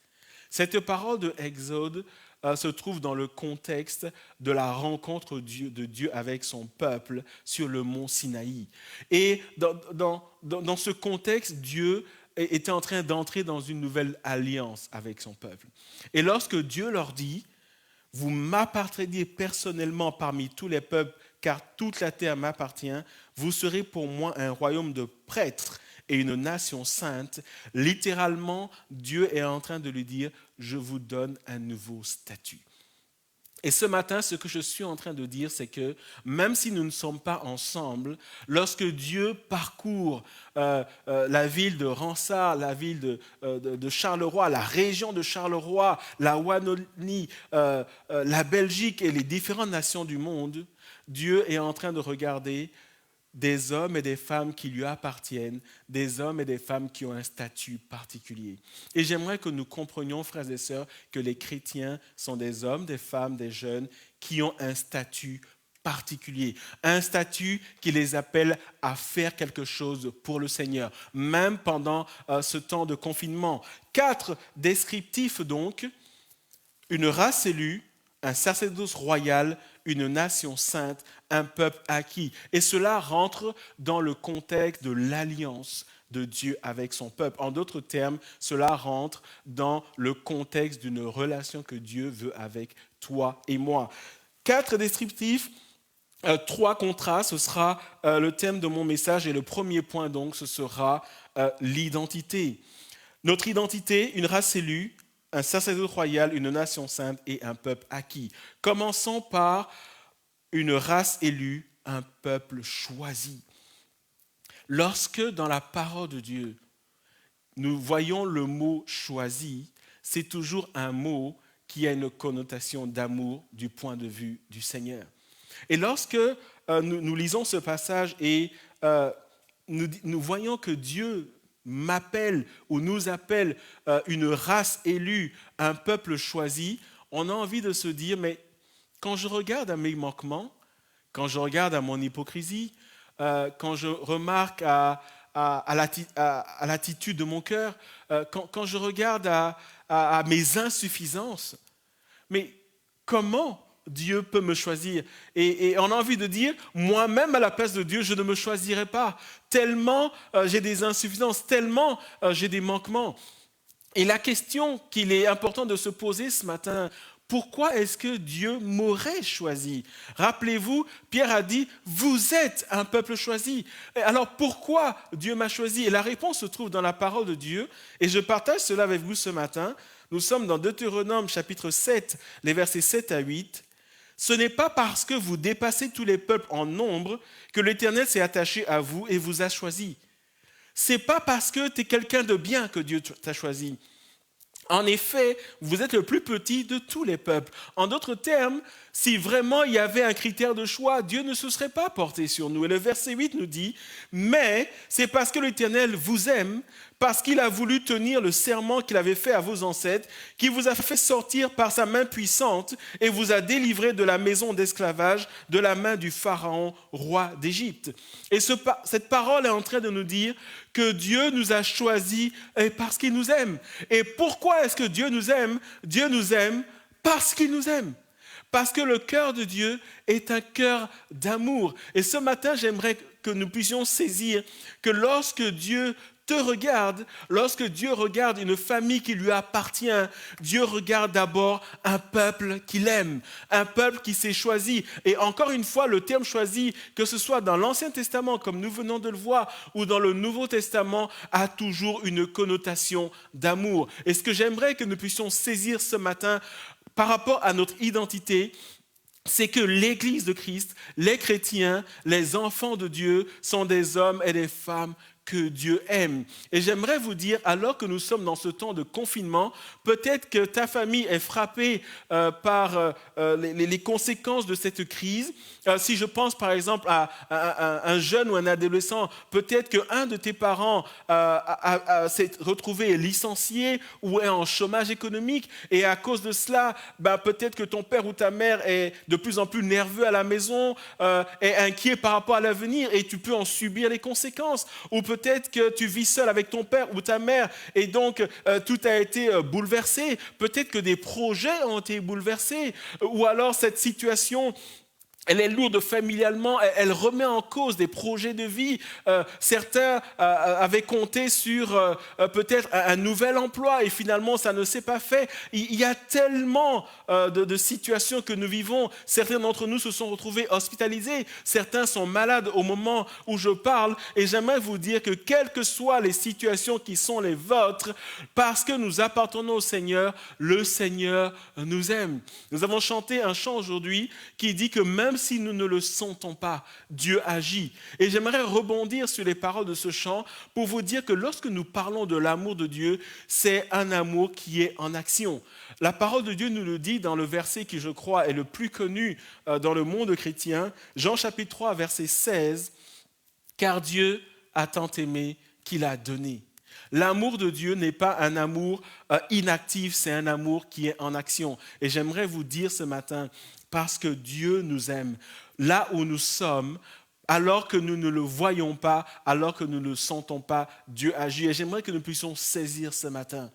Cette parole de Exode se trouve dans le contexte de la rencontre de Dieu avec son peuple sur le mont Sinaï. Et dans ce contexte, Dieu était en train d'entrer dans une nouvelle alliance avec son peuple. Et lorsque Dieu leur dit, « Vous m'appartiendrez personnellement parmi tous les peuples, car toute la terre m'appartient, vous serez pour moi un royaume de prêtres et une nation sainte », littéralement, Dieu est en train de lui dire, « Je vous donne un nouveau statut ». Et ce matin, ce que je suis en train de dire, c'est que même si nous ne sommes pas ensemble, lorsque Dieu parcourt la ville de Rensart, la ville de Charleroi, la région de Charleroi, la Wallonie, la Belgique et les différentes nations du monde, Dieu est en train de regarder des hommes et des femmes qui lui appartiennent, des hommes et des femmes qui ont un statut particulier. Et j'aimerais que nous comprenions, frères et sœurs, que les chrétiens sont des hommes, des femmes, des jeunes qui ont un statut particulier, un statut qui les appelle à faire quelque chose pour le Seigneur, même pendant ce temps de confinement. 4 descriptifs donc, une race élue, un sacerdoce royal, une nation sainte, un peuple acquis. Et cela rentre dans le contexte de l'alliance de Dieu avec son peuple. En d'autres termes, cela rentre dans le contexte d'une relation que Dieu veut avec toi et moi. 4 descriptifs, 3 contrastes, ce sera le thème de mon message. Et le premier point, donc, ce sera l'identité. Notre identité, une race élue, un sacerdoce royal, une nation sainte et un peuple acquis. Commençons par une race élue, un peuple choisi. Lorsque dans la parole de Dieu, nous voyons le mot choisi, c'est toujours un mot qui a une connotation d'amour du point de vue du Seigneur. Et lorsque nous lisons ce passage et nous voyons que Dieu m'appelle ou nous appelle une race élue, un peuple choisi, on a envie de se dire, mais quand je regarde à mes manquements, quand je regarde à mon hypocrisie, quand je remarque à l'attitude de mon cœur, quand je regarde à mes insuffisances, mais comment Dieu peut me choisir? Et on a envie de dire, moi-même à la place de Dieu, je ne me choisirai pas. Tellement j'ai des insuffisances, tellement j'ai des manquements. Et la question qu'il est important de se poser ce matin, pourquoi est-ce que Dieu m'aurait choisi? Rappelez-vous, Pierre a dit, vous êtes un peuple choisi. Alors pourquoi Dieu m'a choisi? Et la réponse se trouve dans la parole de Dieu. Et je partage cela avec vous ce matin. Nous sommes dans Deutéronome chapitre 7, les versets 7 à 8. Ce n'est pas parce que vous dépassez tous les peuples en nombre que l'Éternel s'est attaché à vous et vous a choisi. C'est pas parce que tu es quelqu'un de bien que Dieu t'a choisi. En effet, vous êtes le plus petit de tous les peuples. En d'autres termes, si vraiment il y avait un critère de choix, Dieu ne se serait pas porté sur nous. Et le verset 8 nous dit, « Mais c'est parce que l'Éternel vous aime, parce qu'il a voulu tenir le serment qu'il avait fait à vos ancêtres, qui vous a fait sortir par sa main puissante et vous a délivré de la maison d'esclavage, de la main du Pharaon, roi d'Égypte. Et cette parole est en train de nous dire que Dieu nous a choisis parce qu'il nous aime. Et pourquoi est-ce que Dieu nous aime? Dieu nous aime parce qu'il nous aime. Parce que le cœur de Dieu est un cœur d'amour. Et ce matin, j'aimerais que nous puissions saisir que lorsque Dieu te regarde, lorsque Dieu regarde une famille qui lui appartient, Dieu regarde d'abord un peuple qu'il aime, un peuple qui s'est choisi. Et encore une fois, le terme choisi, que ce soit dans l'Ancien Testament, comme nous venons de le voir, ou dans le Nouveau Testament, a toujours une connotation d'amour. Et ce que j'aimerais que nous puissions saisir ce matin par rapport à notre identité, c'est que l'Église de Christ, les chrétiens, les enfants de Dieu sont des hommes et des femmes que Dieu aime. Et j'aimerais vous dire, alors que nous sommes dans ce temps de confinement, peut-être que ta famille est frappée par les conséquences de cette crise. Si je pense par exemple à un jeune ou un adolescent, peut-être qu'un de tes parents s'est retrouvé licencié ou est en chômage économique, et à cause de cela, peut-être que ton père ou ta mère est de plus en plus nerveux à la maison, est inquiet par rapport à l'avenir, et tu peux en subir les conséquences. Ou peut-être que tu vis seul avec ton père ou ta mère et donc tout a été bouleversé. Peut-être que des projets ont été bouleversés. Ou alors cette situation, elle est lourde familialement, elle remet en cause des projets de vie. Certains avaient compté sur peut-être un nouvel emploi et finalement ça ne s'est pas fait. Il y a tellement de situations que nous vivons. Certains d'entre nous se sont retrouvés hospitalisés. Certains sont malades au moment où je parle. Et j'aimerais vous dire que quelles que soient les situations qui sont les vôtres, parce que nous appartenons au Seigneur, le Seigneur nous aime. Nous avons chanté un chant aujourd'hui qui dit que même si nous ne le sentons pas, Dieu agit. Et j'aimerais rebondir sur les paroles de ce chant pour vous dire que lorsque nous parlons de l'amour de Dieu, c'est un amour qui est en action. La parole de Dieu nous le dit dans le verset qui, je crois, est le plus connu dans le monde chrétien, Jean chapitre 3, verset 16, « Car Dieu a tant aimé qu'il a donné ». L'amour de Dieu n'est pas un amour inactif, c'est un amour qui est en action. Et j'aimerais vous dire ce matin, parce que Dieu nous aime, là où nous sommes, alors que nous ne le voyons pas, alors que nous ne le sentons pas, Dieu agit. Et j'aimerais que nous puissions saisir ce matin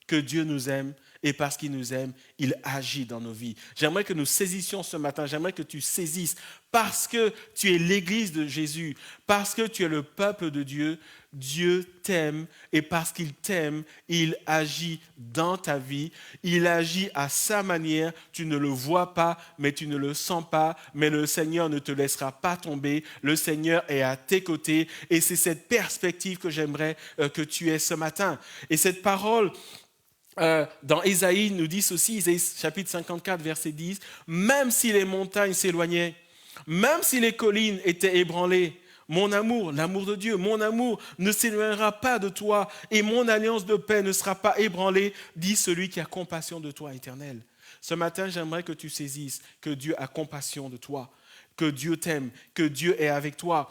que Dieu nous aime, et parce qu'il nous aime, il agit dans nos vies. J'aimerais que nous saisissions ce matin, j'aimerais que tu saisisses, parce que tu es l'Église de Jésus, parce que tu es le peuple de Dieu, Dieu t'aime, et parce qu'il t'aime, il agit dans ta vie, il agit à sa manière, tu ne le vois pas, mais tu ne le sens pas, mais le Seigneur ne te laissera pas tomber, le Seigneur est à tes côtés, et c'est cette perspective que j'aimerais que tu aies ce matin. Et cette parole, dans Ésaïe, nous dit ceci, Ésaïe chapitre 54, verset 10, « Même si les montagnes s'éloignaient, même si les collines étaient ébranlées, mon amour, l'amour de Dieu, mon amour ne s'éloignera pas de toi et mon alliance de paix ne sera pas ébranlée, dit celui qui a compassion de toi, Éternel. » Ce matin, j'aimerais que tu saisisses que Dieu a compassion de toi, que Dieu t'aime, que Dieu est avec toi.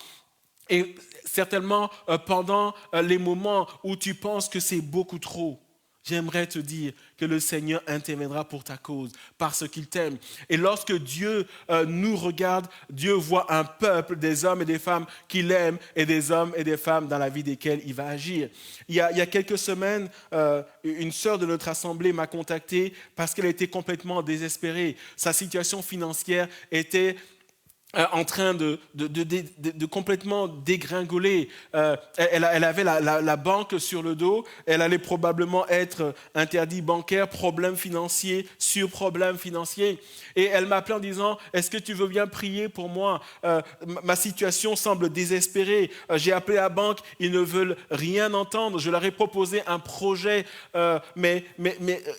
Et certainement, pendant les moments où tu penses que c'est beaucoup trop, j'aimerais te dire que le Seigneur interviendra pour ta cause parce qu'il t'aime. Et lorsque Dieu nous regarde, Dieu voit un peuple, des hommes et des femmes qu'il aime et des hommes et des femmes dans la vie desquels il va agir. Il y a quelques semaines, une sœur de notre assemblée m'a contacté parce qu'elle était complètement désespérée. Sa situation financière était en train de complètement dégringoler. Elle avait la banque sur le dos, elle allait probablement être interdit bancaire, problème financier sur problème financier. Et elle m'a appelé en disant, est-ce que tu veux bien prier pour moi? Ma situation semble désespérée. J'ai appelé la banque, ils ne veulent rien entendre. Je leur ai proposé un projet, mais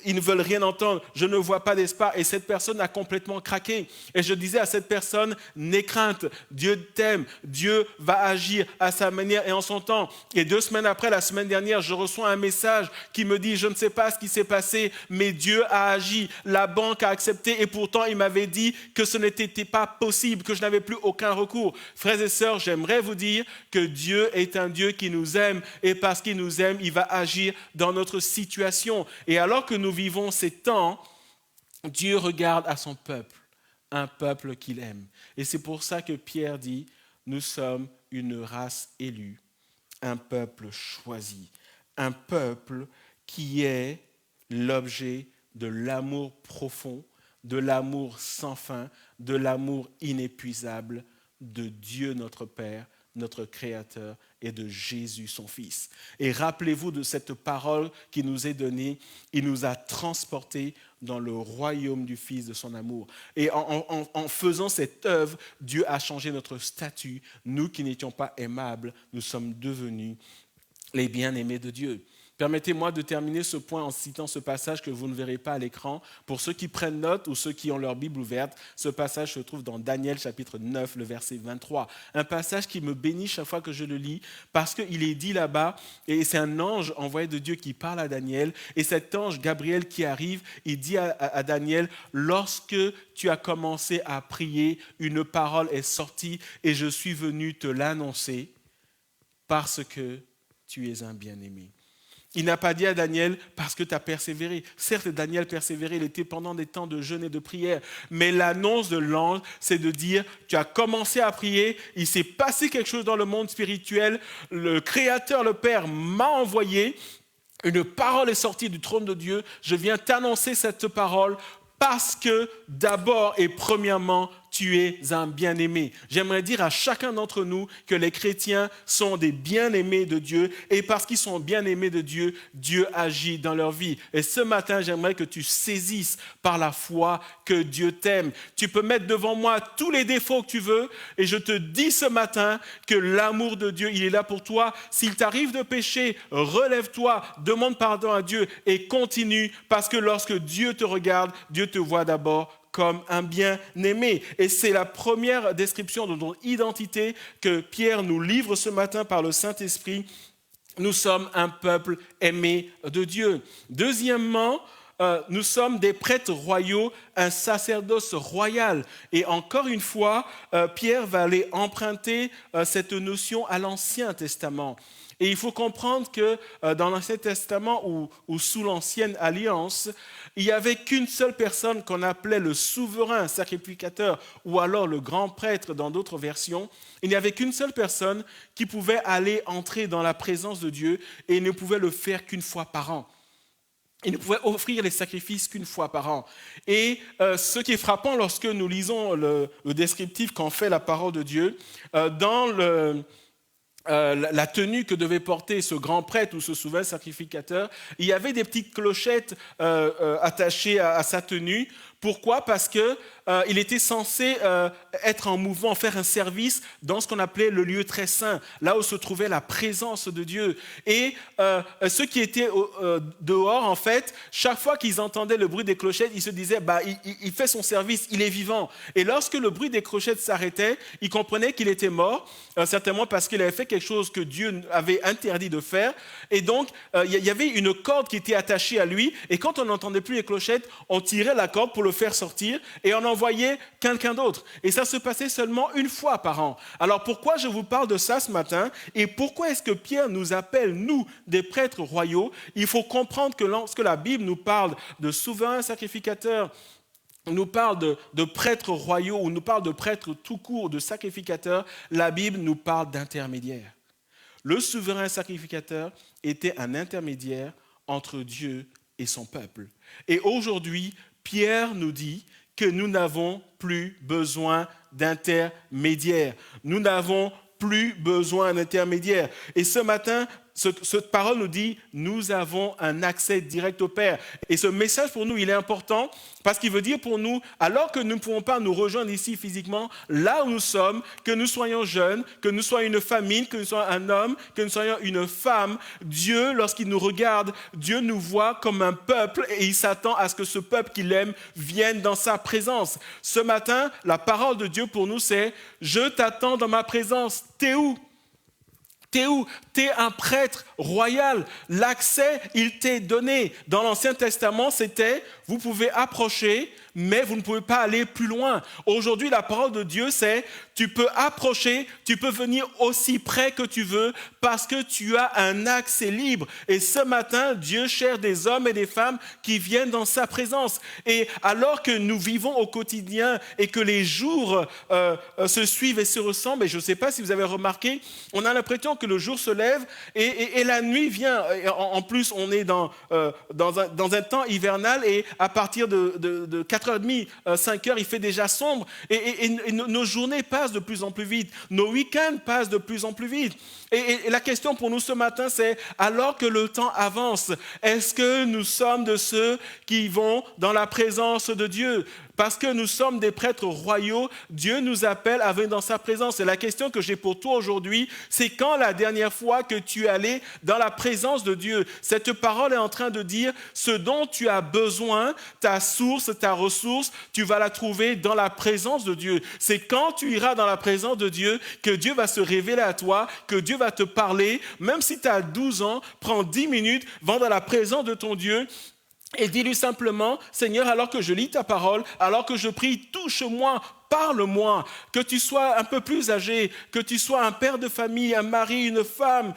ils ne veulent rien entendre. Je ne vois pas d'espoir. Et cette personne a complètement craqué. Et je disais à cette personne, n'aie crainte, Dieu t'aime, Dieu va agir à sa manière et en son temps. Et 2 semaines après, la semaine dernière, je reçois un message qui me dit, je ne sais pas ce qui s'est passé, mais Dieu a agi, la banque a accepté et pourtant il m'avait dit que ce n'était pas possible, que je n'avais plus aucun recours. Frères et sœurs, j'aimerais vous dire que Dieu est un Dieu qui nous aime et parce qu'il nous aime, il va agir dans notre situation. Et alors que nous vivons ces temps, Dieu regarde à son peuple, un peuple qu'il aime. Et c'est pour ça que Pierre dit, nous sommes une race élue, un peuple choisi, un peuple qui est l'objet de l'amour profond, de l'amour sans fin, de l'amour inépuisable de Dieu notre Père, notre Créateur, et de Jésus son Fils. Et rappelez-vous de cette parole qui nous est donnée, il nous a transportés dans le royaume du Fils de son amour. Et en faisant cette œuvre, Dieu a changé notre statut. Nous qui n'étions pas aimables, nous sommes devenus les bien-aimés de Dieu. Permettez-moi de terminer ce point en citant ce passage que vous ne verrez pas à l'écran. Pour ceux qui prennent note ou ceux qui ont leur Bible ouverte, ce passage se trouve dans Daniel chapitre 9, le verset 23. Un passage qui me bénit chaque fois que je le lis parce qu'il est dit là-bas, et c'est un ange envoyé de Dieu qui parle à Daniel, et cet ange, Gabriel, qui arrive, il dit à Daniel, lorsque tu as commencé à prier, une parole est sortie et je suis venu te l'annoncer parce que tu es un bien-aimé. Il n'a pas dit à Daniel parce que tu as persévéré. Certes, Daniel persévérait, il était pendant des temps de jeûne et de prière. Mais l'annonce de l'ange, c'est de dire, tu as commencé à prier, il s'est passé quelque chose dans le monde spirituel, le Créateur, le Père m'a envoyé, une parole est sortie du trône de Dieu, je viens t'annoncer cette parole parce que d'abord et premièrement, tu es un bien-aimé. J'aimerais dire à chacun d'entre nous que les chrétiens sont des bien-aimés de Dieu et parce qu'ils sont bien-aimés de Dieu, Dieu agit dans leur vie. Et ce matin, j'aimerais que tu saisisses par la foi que Dieu t'aime. Tu peux mettre devant moi tous les défauts que tu veux et je te dis ce matin que l'amour de Dieu, il est là pour toi. S'il t'arrive de pécher, relève-toi, demande pardon à Dieu et continue parce que lorsque Dieu te regarde, Dieu te voit d'abord comme un bien-aimé. Et c'est la première description de notre identité que Pierre nous livre ce matin par le Saint-Esprit. Nous sommes un peuple aimé de Dieu. Deuxièmement, nous sommes des prêtres royaux, un sacerdoce royal. Et encore une fois, Pierre va aller emprunter cette notion à l'Ancien Testament. Et il faut comprendre que dans l'Ancien Testament ou sous l'Ancienne Alliance, il n'y avait qu'une seule personne qu'on appelait le souverain sacrificateur ou alors le grand prêtre dans d'autres versions. Il n'y avait qu'une seule personne qui pouvait aller entrer dans la présence de Dieu et il ne pouvait le faire qu'une fois par an. Il ne pouvait offrir les sacrifices qu'une fois par an. Et ce qui est frappant lorsque nous lisons le descriptif qu'en fait la parole de Dieu, dans la tenue que devait porter ce grand prêtre ou ce souverain sacrificateur, il y avait des petites clochettes attachées à sa tenue. Pourquoi ? Parce qu'il était censé être en mouvement, faire un service dans ce qu'on appelait le lieu très saint, là où se trouvait la présence de Dieu. Et ceux qui étaient dehors, en fait, chaque fois qu'ils entendaient le bruit des clochettes, ils se disaient, il fait son service, il est vivant. Et lorsque le bruit des clochettes s'arrêtait, ils comprenaient qu'il était mort, certainement parce qu'il avait fait quelque chose que Dieu avait interdit de faire. Et donc, il y avait une corde qui était attachée à lui. Et quand on n'entendait plus les clochettes, on tirait la corde pour le faire sortir et on envoyait quelqu'un d'autre. Et ça se passait seulement une fois par an. Alors pourquoi je vous parle de ça ce matin et pourquoi est-ce que Pierre nous appelle, nous, des prêtres royaux ? Il faut comprendre que lorsque la Bible nous parle de souverains sacrificateurs, nous parle de prêtres royaux ou nous parle de prêtres tout court, de sacrificateurs, la Bible nous parle d'intermédiaires. Le souverain sacrificateur était un intermédiaire entre Dieu et son peuple. Et aujourd'hui, Pierre nous dit que nous n'avons plus besoin d'intermédiaires. Nous n'avons plus besoin d'intermédiaires. Et ce matin, cette parole nous dit, nous avons un accès direct au Père. Et ce message pour nous, il est important parce qu'il veut dire pour nous, alors que nous ne pouvons pas nous rejoindre ici physiquement, là où nous sommes, que nous soyons jeunes, que nous soyons une famille, que nous soyons un homme, que nous soyons une femme, Dieu, lorsqu'il nous regarde, Dieu nous voit comme un peuple et il s'attend à ce que ce peuple qu'il aime vienne dans sa présence. Ce matin, la parole de Dieu pour nous, c'est « Je t'attends dans ma présence ». T'es où ? T'es où? T'es un prêtre royal. L'accès, il t'est donné. Dans l'Ancien Testament, c'était, vous pouvez approcher, mais vous ne pouvez pas aller plus loin. Aujourd'hui, la parole de Dieu, c'est, tu peux approcher, tu peux venir aussi près que tu veux, parce que tu as un accès libre. Et ce matin, Dieu cherche des hommes et des femmes qui viennent dans sa présence. Et alors que nous vivons au quotidien et que les jours se suivent et se ressemblent, et je ne sais pas si vous avez remarqué, on a l'impression que le jour se lève et la nuit vient. Et en plus, on est dans un temps hivernal et à partir de 4h30, 5h, il fait déjà sombre. Et nos journées passent de plus en plus vite. Nos week-ends passent de plus en plus vite. Et la question pour nous ce matin, c'est, alors que le temps avance, est-ce que nous sommes de ceux qui vont dans la présence de Dieu ? Parce que nous sommes des prêtres royaux, Dieu nous appelle à venir dans sa présence. Et la question que j'ai pour toi aujourd'hui, c'est quand la dernière fois que tu es allé dans la présence de Dieu? Cette parole est en train de dire ce dont tu as besoin, ta source, ta ressource, tu vas la trouver dans la présence de Dieu. C'est quand tu iras dans la présence de Dieu que Dieu va se révéler à toi, que Dieu va te parler. Même si tu as 12 ans, prends 10 minutes, va dans la présence de ton Dieu. Et dis-lui simplement, Seigneur, alors que je lis ta parole, alors que je prie, touche-moi, parle-moi, que tu sois un peu plus âgé, que tu sois un père de famille, un mari, une femme,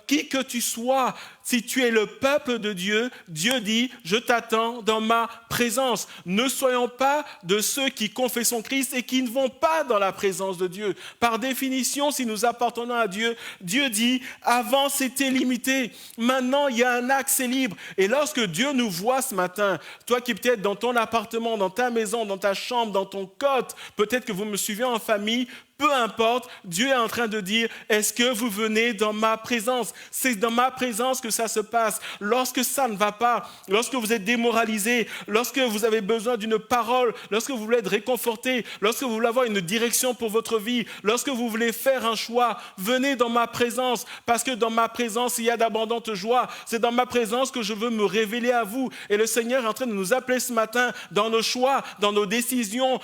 qui que tu sois, si tu es le peuple de Dieu, Dieu dit, je t'attends dans ma présence. Ne soyons pas de ceux qui confessent Christ et qui ne vont pas dans la présence de Dieu. Par définition, si nous appartenons à Dieu, Dieu dit, avant c'était limité, maintenant il y a un accès libre. Et lorsque Dieu nous voit ce matin, toi qui peut-être dans ton appartement, dans ta maison, dans ta chambre, dans ton cote, peut-être que vous me suivez en famille, peu importe, Dieu est en train de dire, est-ce que vous venez dans ma présence? C'est dans ma présence que ça se passe. Lorsque ça ne va pas, lorsque vous êtes démoralisé, lorsque vous avez besoin d'une parole, lorsque vous voulez être réconforté, lorsque vous voulez avoir une direction pour votre vie, lorsque vous voulez faire un choix, venez dans ma présence, parce que dans ma présence, il y a d'abondantes joies. C'est dans ma présence que je veux me révéler à vous. Et le Seigneur est en train de nous appeler ce matin dans nos choix, dans nos décisions,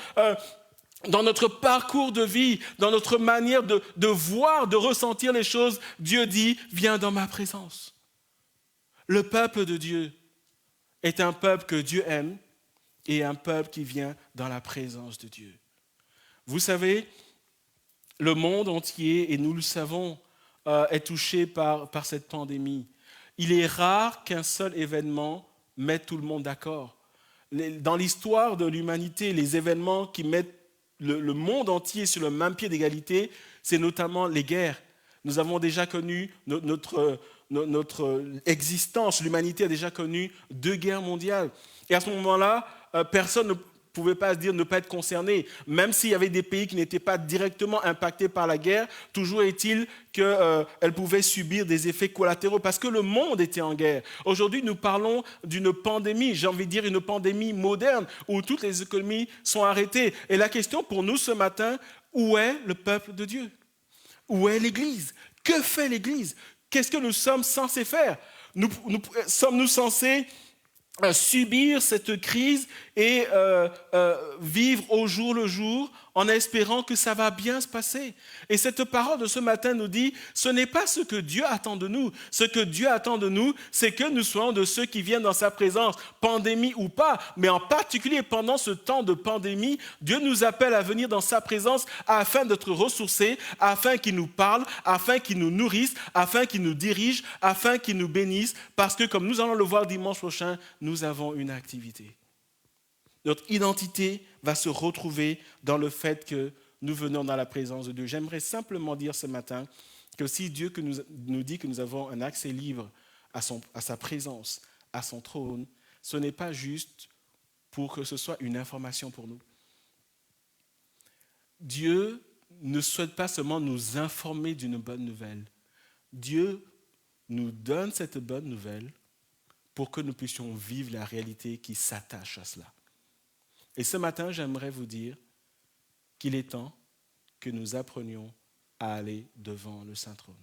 dans notre parcours de vie, dans notre manière de voir, de ressentir les choses. Dieu dit, viens dans ma présence. Le peuple de Dieu est un peuple que Dieu aime et un peuple qui vient dans la présence de Dieu. Vous savez, le monde entier, et nous le savons, est touché par cette pandémie. Il est rare qu'un seul événement mette tout le monde d'accord. Dans l'histoire de l'humanité, les événements qui mettent le monde entier sur le même pied d'égalité, c'est notamment les guerres. Nous avons déjà connu notre existence, l'humanité a déjà connu 2 guerres mondiales. Et à ce moment-là, personne ne pouvait pas se dire ne pas être concerné. Même s'il y avait des pays qui n'étaient pas directement impactés par la guerre, toujours est-il qu'elles pouvaient subir des effets collatéraux parce que le monde était en guerre. Aujourd'hui, nous parlons d'une pandémie, j'ai envie de dire une pandémie moderne où toutes les économies sont arrêtées. Et la question pour nous ce matin, où est le peuple de Dieu? Où est l'Église? Que fait l'Église? Qu'est-ce que nous sommes censés faire? Sommes-nous censés subir cette crise et vivre au jour le jour en espérant que ça va bien se passer? Et cette parole de ce matin nous dit, ce n'est pas ce que Dieu attend de nous. Ce que Dieu attend de nous, c'est que nous soyons de ceux qui viennent dans sa présence, pandémie ou pas, mais en particulier pendant ce temps de pandémie, Dieu nous appelle à venir dans sa présence afin d'être ressourcés, afin qu'il nous parle, afin qu'il nous nourrisse, afin qu'il nous dirige, afin qu'il nous bénisse, parce que comme nous allons le voir dimanche prochain, nous avons une activité. Notre identité va se retrouver dans le fait que nous venons dans la présence de Dieu. J'aimerais simplement dire ce matin que si Dieu nous dit que nous avons un accès libre à sa présence, à son trône, ce n'est pas juste pour que ce soit une information pour nous. Dieu ne souhaite pas seulement nous informer d'une bonne nouvelle. Dieu nous donne cette bonne nouvelle pour que nous puissions vivre la réalité qui s'attache à cela. Et ce matin, j'aimerais vous dire qu'il est temps que nous apprenions à aller devant le Saint-Trône,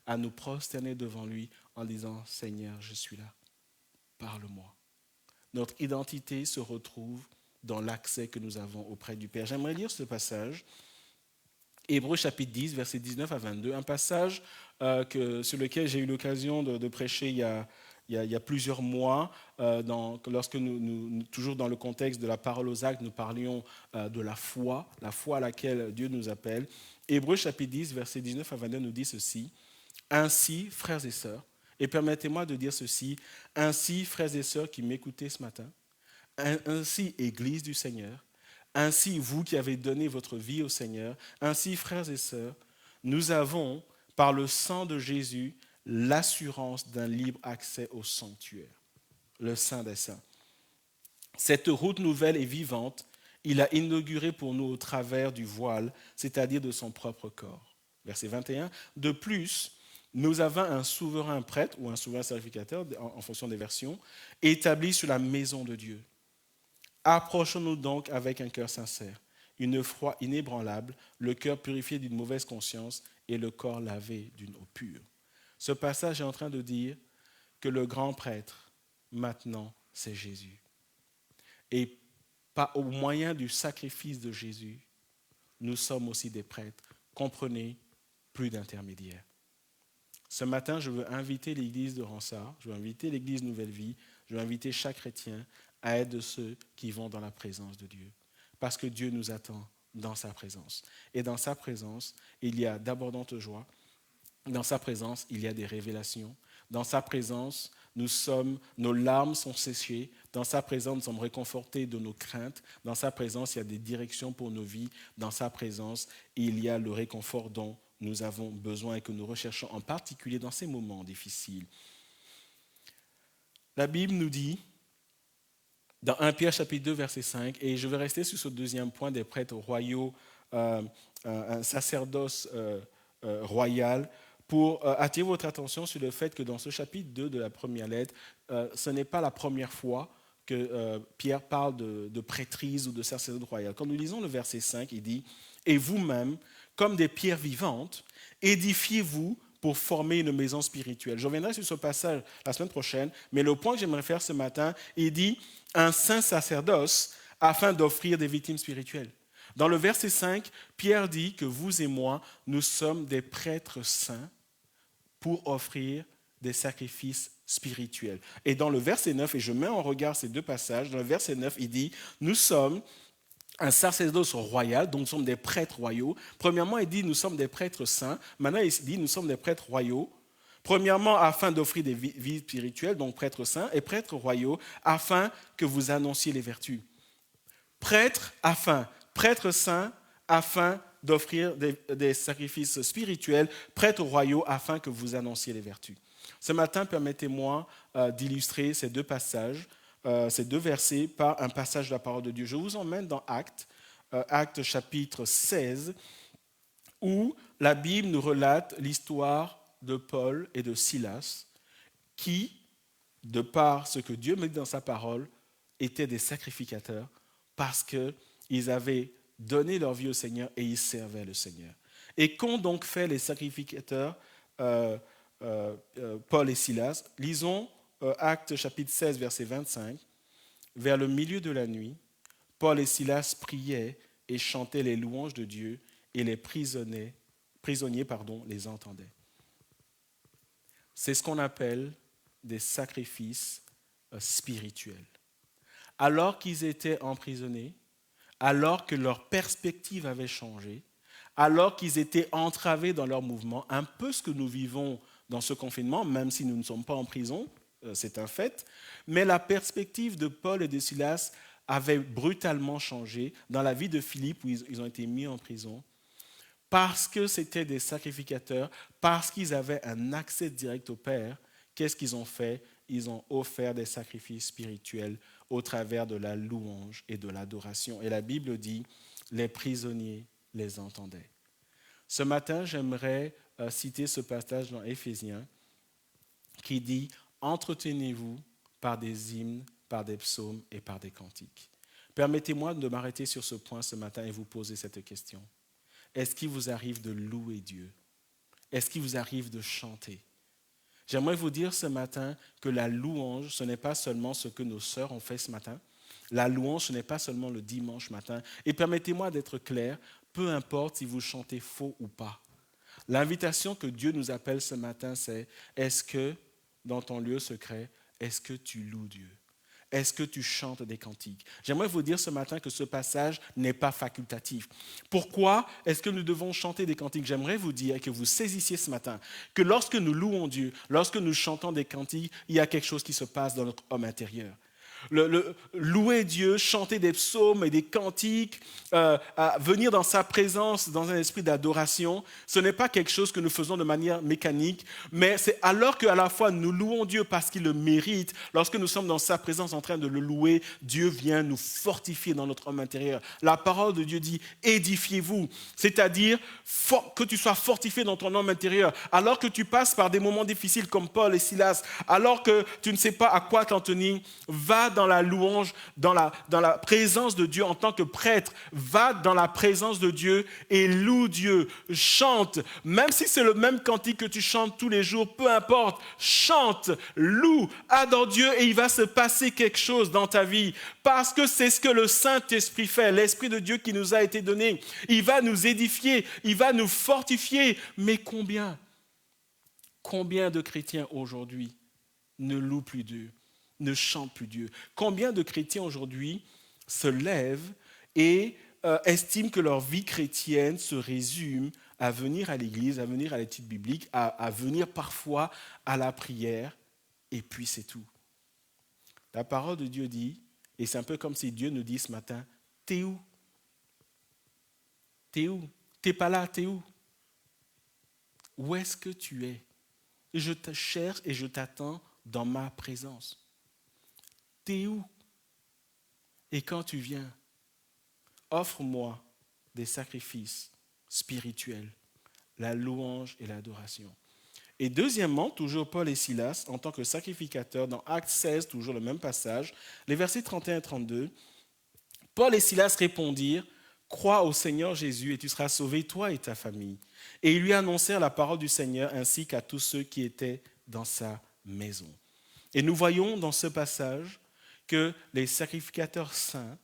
à nous prosterner devant lui en disant « Seigneur, je suis là, parle-moi ». Notre identité se retrouve dans l'accès que nous avons auprès du Père. J'aimerais lire ce passage, Hébreux chapitre 10, versets 19 à 22, un passage sur lequel j'ai eu l'occasion de prêcher il y a plusieurs mois, lorsque toujours dans le contexte de la parole aux actes, nous parlions de la foi à laquelle Dieu nous appelle. Hébreux chapitre 10, versets 19 à 22 nous dit ceci, « Ainsi, frères et sœurs, et permettez-moi de dire ceci, ainsi, frères et sœurs qui m'écoutez ce matin, ainsi, Église du Seigneur, ainsi, vous qui avez donné votre vie au Seigneur, ainsi, frères et sœurs, nous avons, par le sang de Jésus, l'assurance d'un libre accès au sanctuaire, le Saint des Saints. Cette route nouvelle et vivante, il a inaugurée pour nous au travers du voile, c'est-à-dire de son propre corps. Verset 21. De plus, nous avons un souverain prêtre ou un souverain sacrificateur, en fonction des versions, établi sur la maison de Dieu. Approchons-nous donc avec un cœur sincère, une foi inébranlable, le cœur purifié d'une mauvaise conscience et le corps lavé d'une eau pure. Ce passage est en train de dire que le grand prêtre, maintenant, c'est Jésus. Et au moyen du sacrifice de Jésus, nous sommes aussi des prêtres. Comprenez, plus d'intermédiaires. Ce matin, je veux inviter l'église de Ronsard, je veux inviter l'église Nouvelle Vie, je veux inviter chaque chrétien à être de ceux qui vont dans la présence de Dieu. Parce que Dieu nous attend dans sa présence. Et dans sa présence, il y a d'abondantes joies. Dans sa présence, il y a des révélations. Dans sa présence, nos larmes sont séchées. Dans sa présence, nous sommes réconfortés de nos craintes. Dans sa présence, il y a des directions pour nos vies. Dans sa présence, il y a le réconfort dont nous avons besoin et que nous recherchons, en particulier dans ces moments difficiles. La Bible nous dit, dans 1 Pierre chapitre 2, verset 5, et je vais rester sur ce deuxième point des prêtres royaux, un sacerdoce royal, pour attirer votre attention sur le fait que dans ce chapitre 2 de la première lettre, ce n'est pas la première fois que Pierre parle de prêtrise ou de sacerdoce royal. Quand nous lisons le verset 5, il dit « Et vous-même, comme des pierres vivantes, édifiez-vous pour former une maison spirituelle. » Je reviendrai sur ce passage la semaine prochaine, mais le point que j'aimerais faire ce matin, il dit « un saint sacerdoce afin d'offrir des victimes spirituelles ». Dans le verset 5, Pierre dit que vous et moi, nous sommes des prêtres saints pour offrir des sacrifices spirituels. Et dans le verset 9, et je mets en regard ces deux passages, dans le verset 9, il dit « Nous sommes un sacerdoce royal, donc nous sommes des prêtres royaux. » Premièrement, il dit « Nous sommes des prêtres saints. » Maintenant, il dit « Nous sommes des prêtres royaux. » Premièrement, afin d'offrir des vies spirituelles, donc prêtres saints, et prêtres royaux, afin que vous annonciez les vertus. Prêtres saints, afin d'offrir des sacrifices spirituels, prêtres royaux, afin que vous annonciez les vertus. Ce matin, permettez-moi d'illustrer ces deux passages, ces deux versets, par un passage de la parole de Dieu. Je vous emmène dans Actes chapitre 16, où la Bible nous relate l'histoire de Paul et de Silas, qui, de par ce que Dieu met dans sa parole, étaient des sacrificateurs parce qu'ils avaient donné leur vie au Seigneur et ils servaient le Seigneur. Et qu'ont donc fait les sacrificateurs Paul et Silas? Lisons Actes chapitre 16, verset 25. Vers le milieu de la nuit, Paul et Silas priaient et chantaient les louanges de Dieu et les prisonniers les entendaient. C'est ce qu'on appelle des sacrifices spirituels. Alors qu'ils étaient emprisonnés, alors que leur perspective avait changé, alors qu'ils étaient entravés dans leur mouvement, un peu ce que nous vivons dans ce confinement, même si nous ne sommes pas en prison, c'est un fait, mais la perspective de Paul et de Silas avait brutalement changé dans la vie de Philippe, où ils ont été mis en prison, parce que c'était des sacrificateurs, parce qu'ils avaient un accès direct au Père. Qu'est-ce qu'ils ont fait? Ils ont offert des sacrifices spirituels au travers de la louange et de l'adoration. Et la Bible dit, les prisonniers les entendaient. Ce matin, j'aimerais citer ce passage dans Éphésiens, qui dit « Entretenez-vous par des hymnes, par des psaumes et par des cantiques ». Permettez-moi de m'arrêter sur ce point ce matin et vous poser cette question. Est-ce qu'il vous arrive de louer Dieu? Est-ce qu'il vous arrive de chanter? J'aimerais vous dire ce matin que la louange, ce n'est pas seulement ce que nos sœurs ont fait ce matin. La louange, ce n'est pas seulement le dimanche matin. Et permettez-moi d'être clair, peu importe si vous chantez faux ou pas. L'invitation que Dieu nous appelle ce matin, c'est est-ce que dans ton lieu secret, est-ce que tu loues Dieu? Est-ce que tu chantes des cantiques? J'aimerais vous dire ce matin que ce passage n'est pas facultatif. Pourquoi est-ce que nous devons chanter des cantiques? J'aimerais vous dire que vous saisissiez ce matin que lorsque nous louons Dieu, lorsque nous chantons des cantiques, il y a quelque chose qui se passe dans notre homme intérieur. Louer Dieu, chanter des psaumes et des cantiques, à venir dans sa présence dans un esprit d'adoration, ce n'est pas quelque chose que nous faisons de manière mécanique, mais c'est alors qu'à la fois nous louons Dieu parce qu'il le mérite, lorsque nous sommes dans sa présence en train de le louer, Dieu vient nous fortifier dans notre homme intérieur. La parole de Dieu dit « édifiez-vous », c'est-à-dire que tu sois fortifié dans ton homme intérieur, alors que tu passes par des moments difficiles comme Paul et Silas, alors que tu ne sais pas à quoi t'en tenir, va dans la louange, dans la présence de Dieu en tant que prêtre, va dans la présence de Dieu et loue Dieu, chante, même si c'est le même cantique que tu chantes tous les jours, peu importe, chante, loue, adore Dieu et il va se passer quelque chose dans ta vie parce que c'est ce que le Saint-Esprit fait, l'Esprit de Dieu qui nous a été donné. Il va nous édifier, il va nous fortifier, mais combien de chrétiens aujourd'hui ne louent plus Dieu? Ne chantent plus Dieu. Combien de chrétiens aujourd'hui se lèvent et estiment que leur vie chrétienne se résume à venir à l'église, à venir à l'étude biblique, à venir parfois à la prière, et puis c'est tout. La parole de Dieu dit, et c'est un peu comme si Dieu nous dit ce matin, t'es où? T'es où? T'es pas là, t'es où? Où est-ce que tu es? Je te cherche et je t'attends dans ma présence. T'es où? Et quand tu viens, offre-moi des sacrifices spirituels, la louange et l'adoration. Et deuxièmement, toujours Paul et Silas, en tant que sacrificateurs, dans Actes 16, toujours le même passage, les versets 31 et 32, Paul et Silas répondirent, « Crois au Seigneur Jésus et tu seras sauvé, toi et ta famille. » Et ils lui annoncèrent la parole du Seigneur ainsi qu'à tous ceux qui étaient dans sa maison. Et nous voyons dans ce passage que les sacrificateurs saints,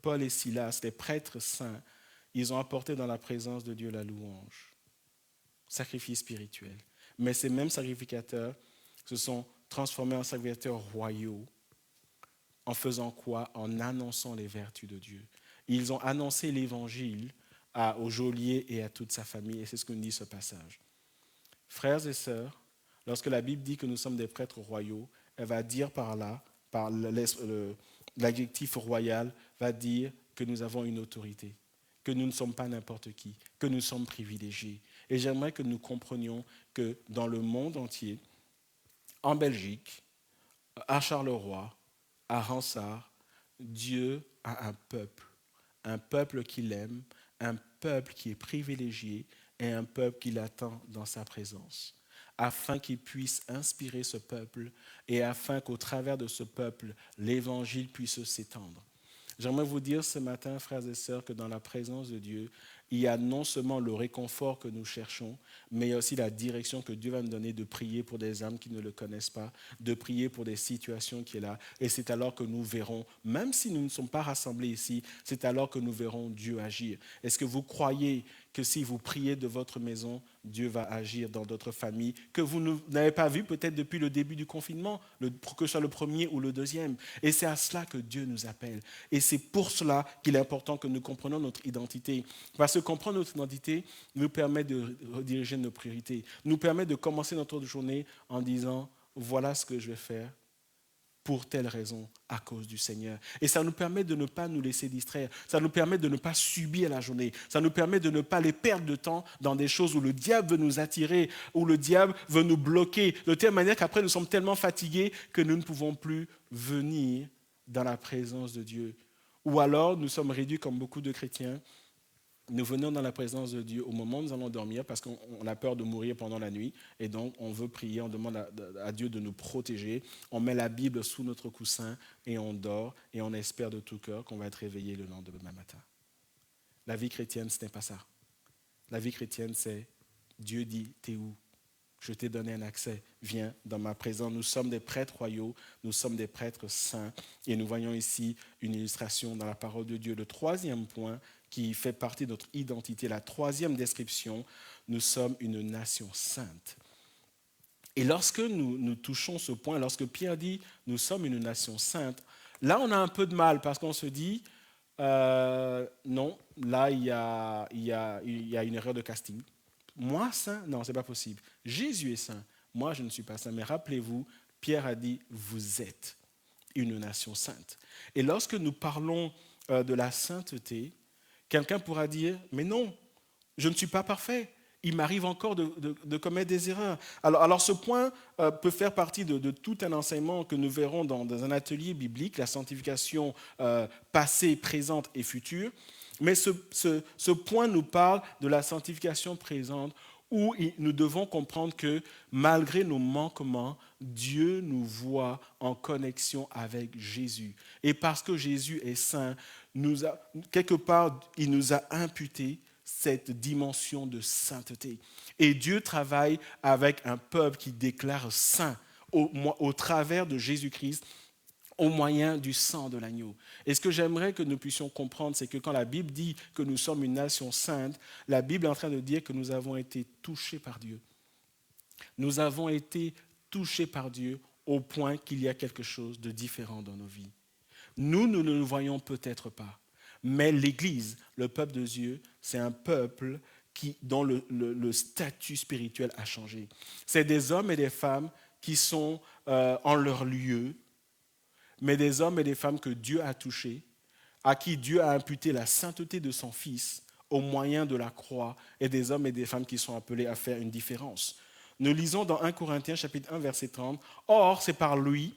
Paul et Silas, les prêtres saints, ils ont apporté dans la présence de Dieu la louange, sacrifice spirituel. Mais ces mêmes sacrificateurs se sont transformés en sacrificateurs royaux en faisant quoi? En annonçant les vertus de Dieu. Ils ont annoncé l'évangile au geôlier et à toute sa famille, et c'est ce que nous dit ce passage. Frères et sœurs, lorsque la Bible dit que nous sommes des prêtres royaux, elle va dire par là, par l'adjectif royal, va dire que nous avons une autorité, que nous ne sommes pas n'importe qui, que nous sommes privilégiés. Et j'aimerais que nous comprenions que dans le monde entier, en Belgique, à Charleroi, à Ransard, Dieu a un peuple qu'il aime, un peuple qui est privilégié et un peuple qui l'attend dans sa présence, afin qu'il puisse inspirer ce peuple et afin qu'au travers de ce peuple, l'évangile puisse s'étendre. J'aimerais vous dire ce matin, frères et sœurs, que dans la présence de Dieu, il y a non seulement le réconfort que nous cherchons, mais il y a aussi la direction que Dieu va nous donner de prier pour des âmes qui ne le connaissent pas, de prier pour des situations qui sont là. Et c'est alors que nous verrons, même si nous ne sommes pas rassemblés ici, c'est alors que nous verrons Dieu agir. Est-ce que vous croyez que si vous priez de votre maison, Dieu va agir dans d'autres familles que vous n'avez pas vu peut-être depuis le début du confinement, que ce soit le premier ou le deuxième. Et c'est à cela que Dieu nous appelle. Et c'est pour cela qu'il est important que nous comprenions notre identité. Parce que comprendre notre identité nous permet de rediriger nos priorités, nous permet de commencer notre journée en disant « voilà ce que je vais faire ». Pour telle raison, à cause du Seigneur. Et ça nous permet de ne pas nous laisser distraire. Ça nous permet de ne pas subir la journée. Ça nous permet de ne pas les perdre de temps dans des choses où le diable veut nous attirer, où le diable veut nous bloquer, de telle manière qu'après nous sommes tellement fatigués que nous ne pouvons plus venir dans la présence de Dieu. Ou alors nous sommes réduits comme beaucoup de chrétiens Nous venons dans la présence de Dieu au moment où nous allons dormir parce qu'on a peur de mourir pendant la nuit et donc on veut prier, on demande à Dieu de nous protéger. On met la Bible sous notre coussin et on dort et on espère de tout cœur qu'on va être réveillé le lendemain matin. La vie chrétienne, ce n'est pas ça. La vie chrétienne, c'est Dieu dit, t'es où? Je t'ai donné un accès, viens dans ma présence. Nous sommes des prêtres royaux, nous sommes des prêtres saints et nous voyons ici une illustration dans la parole de Dieu. Le troisième point qui fait partie de notre identité, la troisième description, nous sommes une nation sainte. Et lorsque nous touchons ce point, lorsque Pierre dit nous sommes une nation sainte, là on a un peu de mal parce qu'on se dit non, là il y a une erreur de casting. Moi saint, non, ce n'est pas possible. Jésus est saint, moi je ne suis pas saint. Mais rappelez-vous, Pierre a dit vous êtes une nation sainte. Et lorsque nous parlons de la sainteté, quelqu'un pourra dire mais non, je ne suis pas parfait. Il m'arrive encore de commettre des erreurs. Alors ce point peut faire partie de tout un enseignement que nous verrons dans un atelier biblique, la sanctification passée, présente et future. Mais ce point nous parle de la sanctification présente où nous devons comprendre que malgré nos manquements, Dieu nous voit en connexion avec Jésus. Et parce que Jésus est saint, quelque part, il nous a imputé cette dimension de sainteté. Et Dieu travaille avec un peuple qui déclare saint au travers de Jésus-Christ, au moyen du sang de l'agneau. Et ce que j'aimerais que nous puissions comprendre, c'est que quand la Bible dit que nous sommes une nation sainte, la Bible est en train de dire que nous avons été touchés par Dieu. Nous avons été touchés par Dieu au point qu'il y a quelque chose de différent dans nos vies. Nous ne le voyons peut-être pas, mais l'Église, le peuple de Dieu, c'est un peuple dont le statut spirituel a changé. C'est des hommes et des femmes qui sont en leur lieu, mais des hommes et des femmes que Dieu a touchés, à qui Dieu a imputé la sainteté de son Fils au moyen de la croix, et des hommes et des femmes qui sont appelés à faire une différence. Nous lisons dans 1 Corinthiens chapitre 1 verset 30, « Or, c'est par lui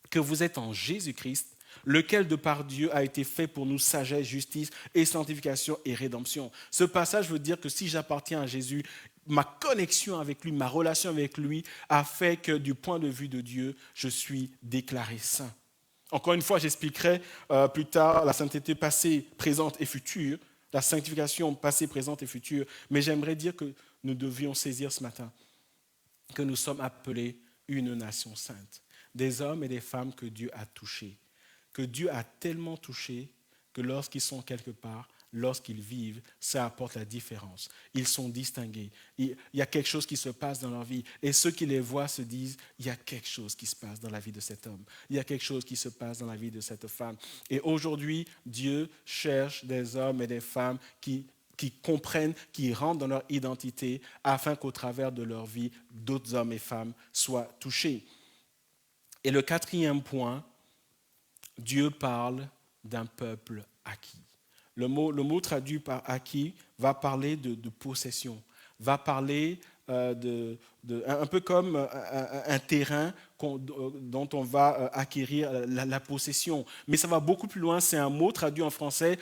que vous êtes en Jésus-Christ, lequel de par Dieu a été fait pour nous sagesse, justice et sanctification et rédemption. » Ce passage veut dire que si j'appartiens à Jésus, ma connexion avec lui, ma relation avec lui a fait que du point de vue de Dieu, je suis déclaré saint. Encore une fois, j'expliquerai plus tard la sainteté passée, présente et future, la sanctification passée, présente et future, mais j'aimerais dire que nous devions saisir ce matin que nous sommes appelés une nation sainte, des hommes et des femmes que Dieu a touchés, que Dieu a tellement touchés que lorsqu'ils sont quelque part, lorsqu'ils vivent, ça apporte la différence. Ils sont distingués. Il y a quelque chose qui se passe dans leur vie. Et ceux qui les voient se disent, il y a quelque chose qui se passe dans la vie de cet homme. Il y a quelque chose qui se passe dans la vie de cette femme. Et aujourd'hui, Dieu cherche des hommes et des femmes qui comprennent, qui rentrent dans leur identité, afin qu'au travers de leur vie, d'autres hommes et femmes soient touchés. Et le quatrième point, Dieu parle d'un peuple acquis. Le mot traduit par acquis va parler de possession, va parler un peu comme un terrain dont on va acquérir la possession. Mais ça va beaucoup plus loin, c'est un mot traduit en français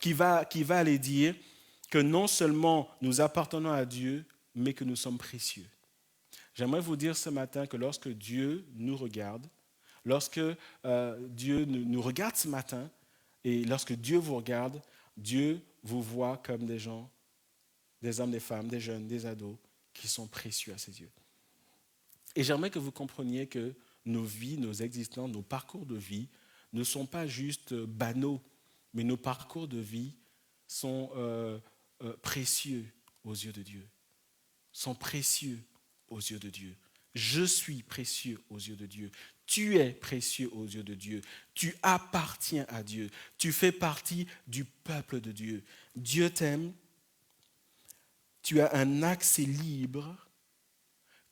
qui va aller dire que non seulement nous appartenons à Dieu, mais que nous sommes précieux. J'aimerais vous dire ce matin que lorsque Dieu nous regarde, lorsque Dieu nous regarde ce matin, et lorsque Dieu vous regarde, Dieu vous voit comme des gens, des hommes, des femmes, des jeunes, des ados, qui sont précieux à ses yeux. Et j'aimerais que vous compreniez que nos vies, nos existences, nos parcours de vie ne sont pas juste banaux, mais nos parcours de vie sont précieux aux yeux de Dieu. Sont précieux aux yeux de Dieu. Je suis précieux aux yeux de Dieu. Tu es précieux aux yeux de Dieu. Tu appartiens à Dieu. Tu fais partie du peuple de Dieu. Dieu t'aime. Tu as un accès libre.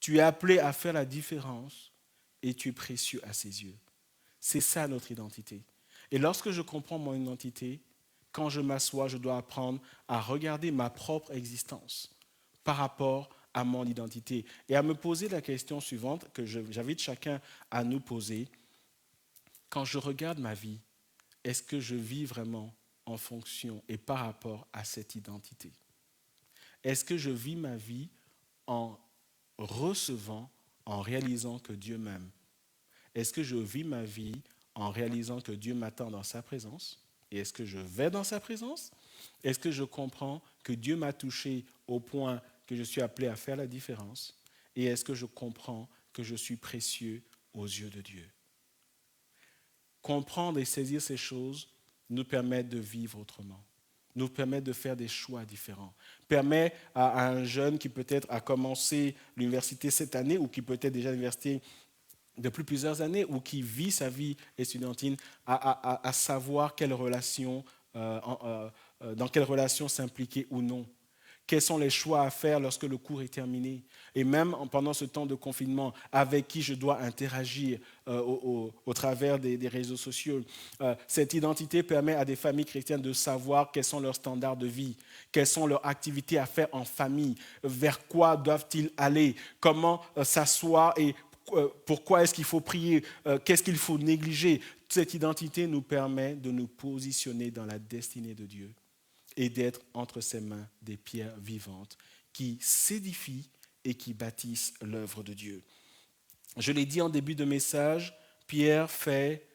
Tu es appelé à faire la différence et tu es précieux à ses yeux. C'est ça notre identité. Et lorsque je comprends mon identité, quand je m'assois, je dois apprendre à regarder ma propre existence par rapport à mon identité et à me poser la question suivante que j'invite chacun à nous poser. Quand je regarde ma vie, est-ce que je vis vraiment en fonction et par rapport à cette identité? Est-ce que je vis ma vie en recevant, en réalisant que Dieu m'aime? Est-ce que je vis ma vie en réalisant que Dieu m'attend dans sa présence? Et est-ce que je vais dans sa présence? Est-ce que je comprends que Dieu m'a touché au point que je suis appelé à faire la différence? Et est-ce que je comprends que je suis précieux aux yeux de Dieu? Comprendre et saisir ces choses nous permet de vivre autrement, nous permet de faire des choix différents, permet à un jeune qui peut-être a commencé l'université cette année ou qui peut-être déjà à l'université depuis plusieurs années ou qui vit sa vie estudiantine à savoir quelle relation, dans quelle relation s'impliquer ou non. Quels sont les choix à faire lorsque le cours est terminé? Et même pendant ce temps de confinement, avec qui je dois interagir au travers des réseaux sociaux. Cette identité permet à des familles chrétiennes de savoir quels sont leurs standards de vie, quelles sont leurs activités à faire en famille, vers quoi doivent-ils aller, comment s'asseoir et pourquoi est-ce qu'il faut prier, qu'est-ce qu'il faut négliger. Cette identité nous permet de nous positionner dans la destinée de Dieu et d'être entre ses mains des pierres vivantes qui s'édifient et qui bâtissent l'œuvre de Dieu. Je l'ai dit en début de message, Pierre fait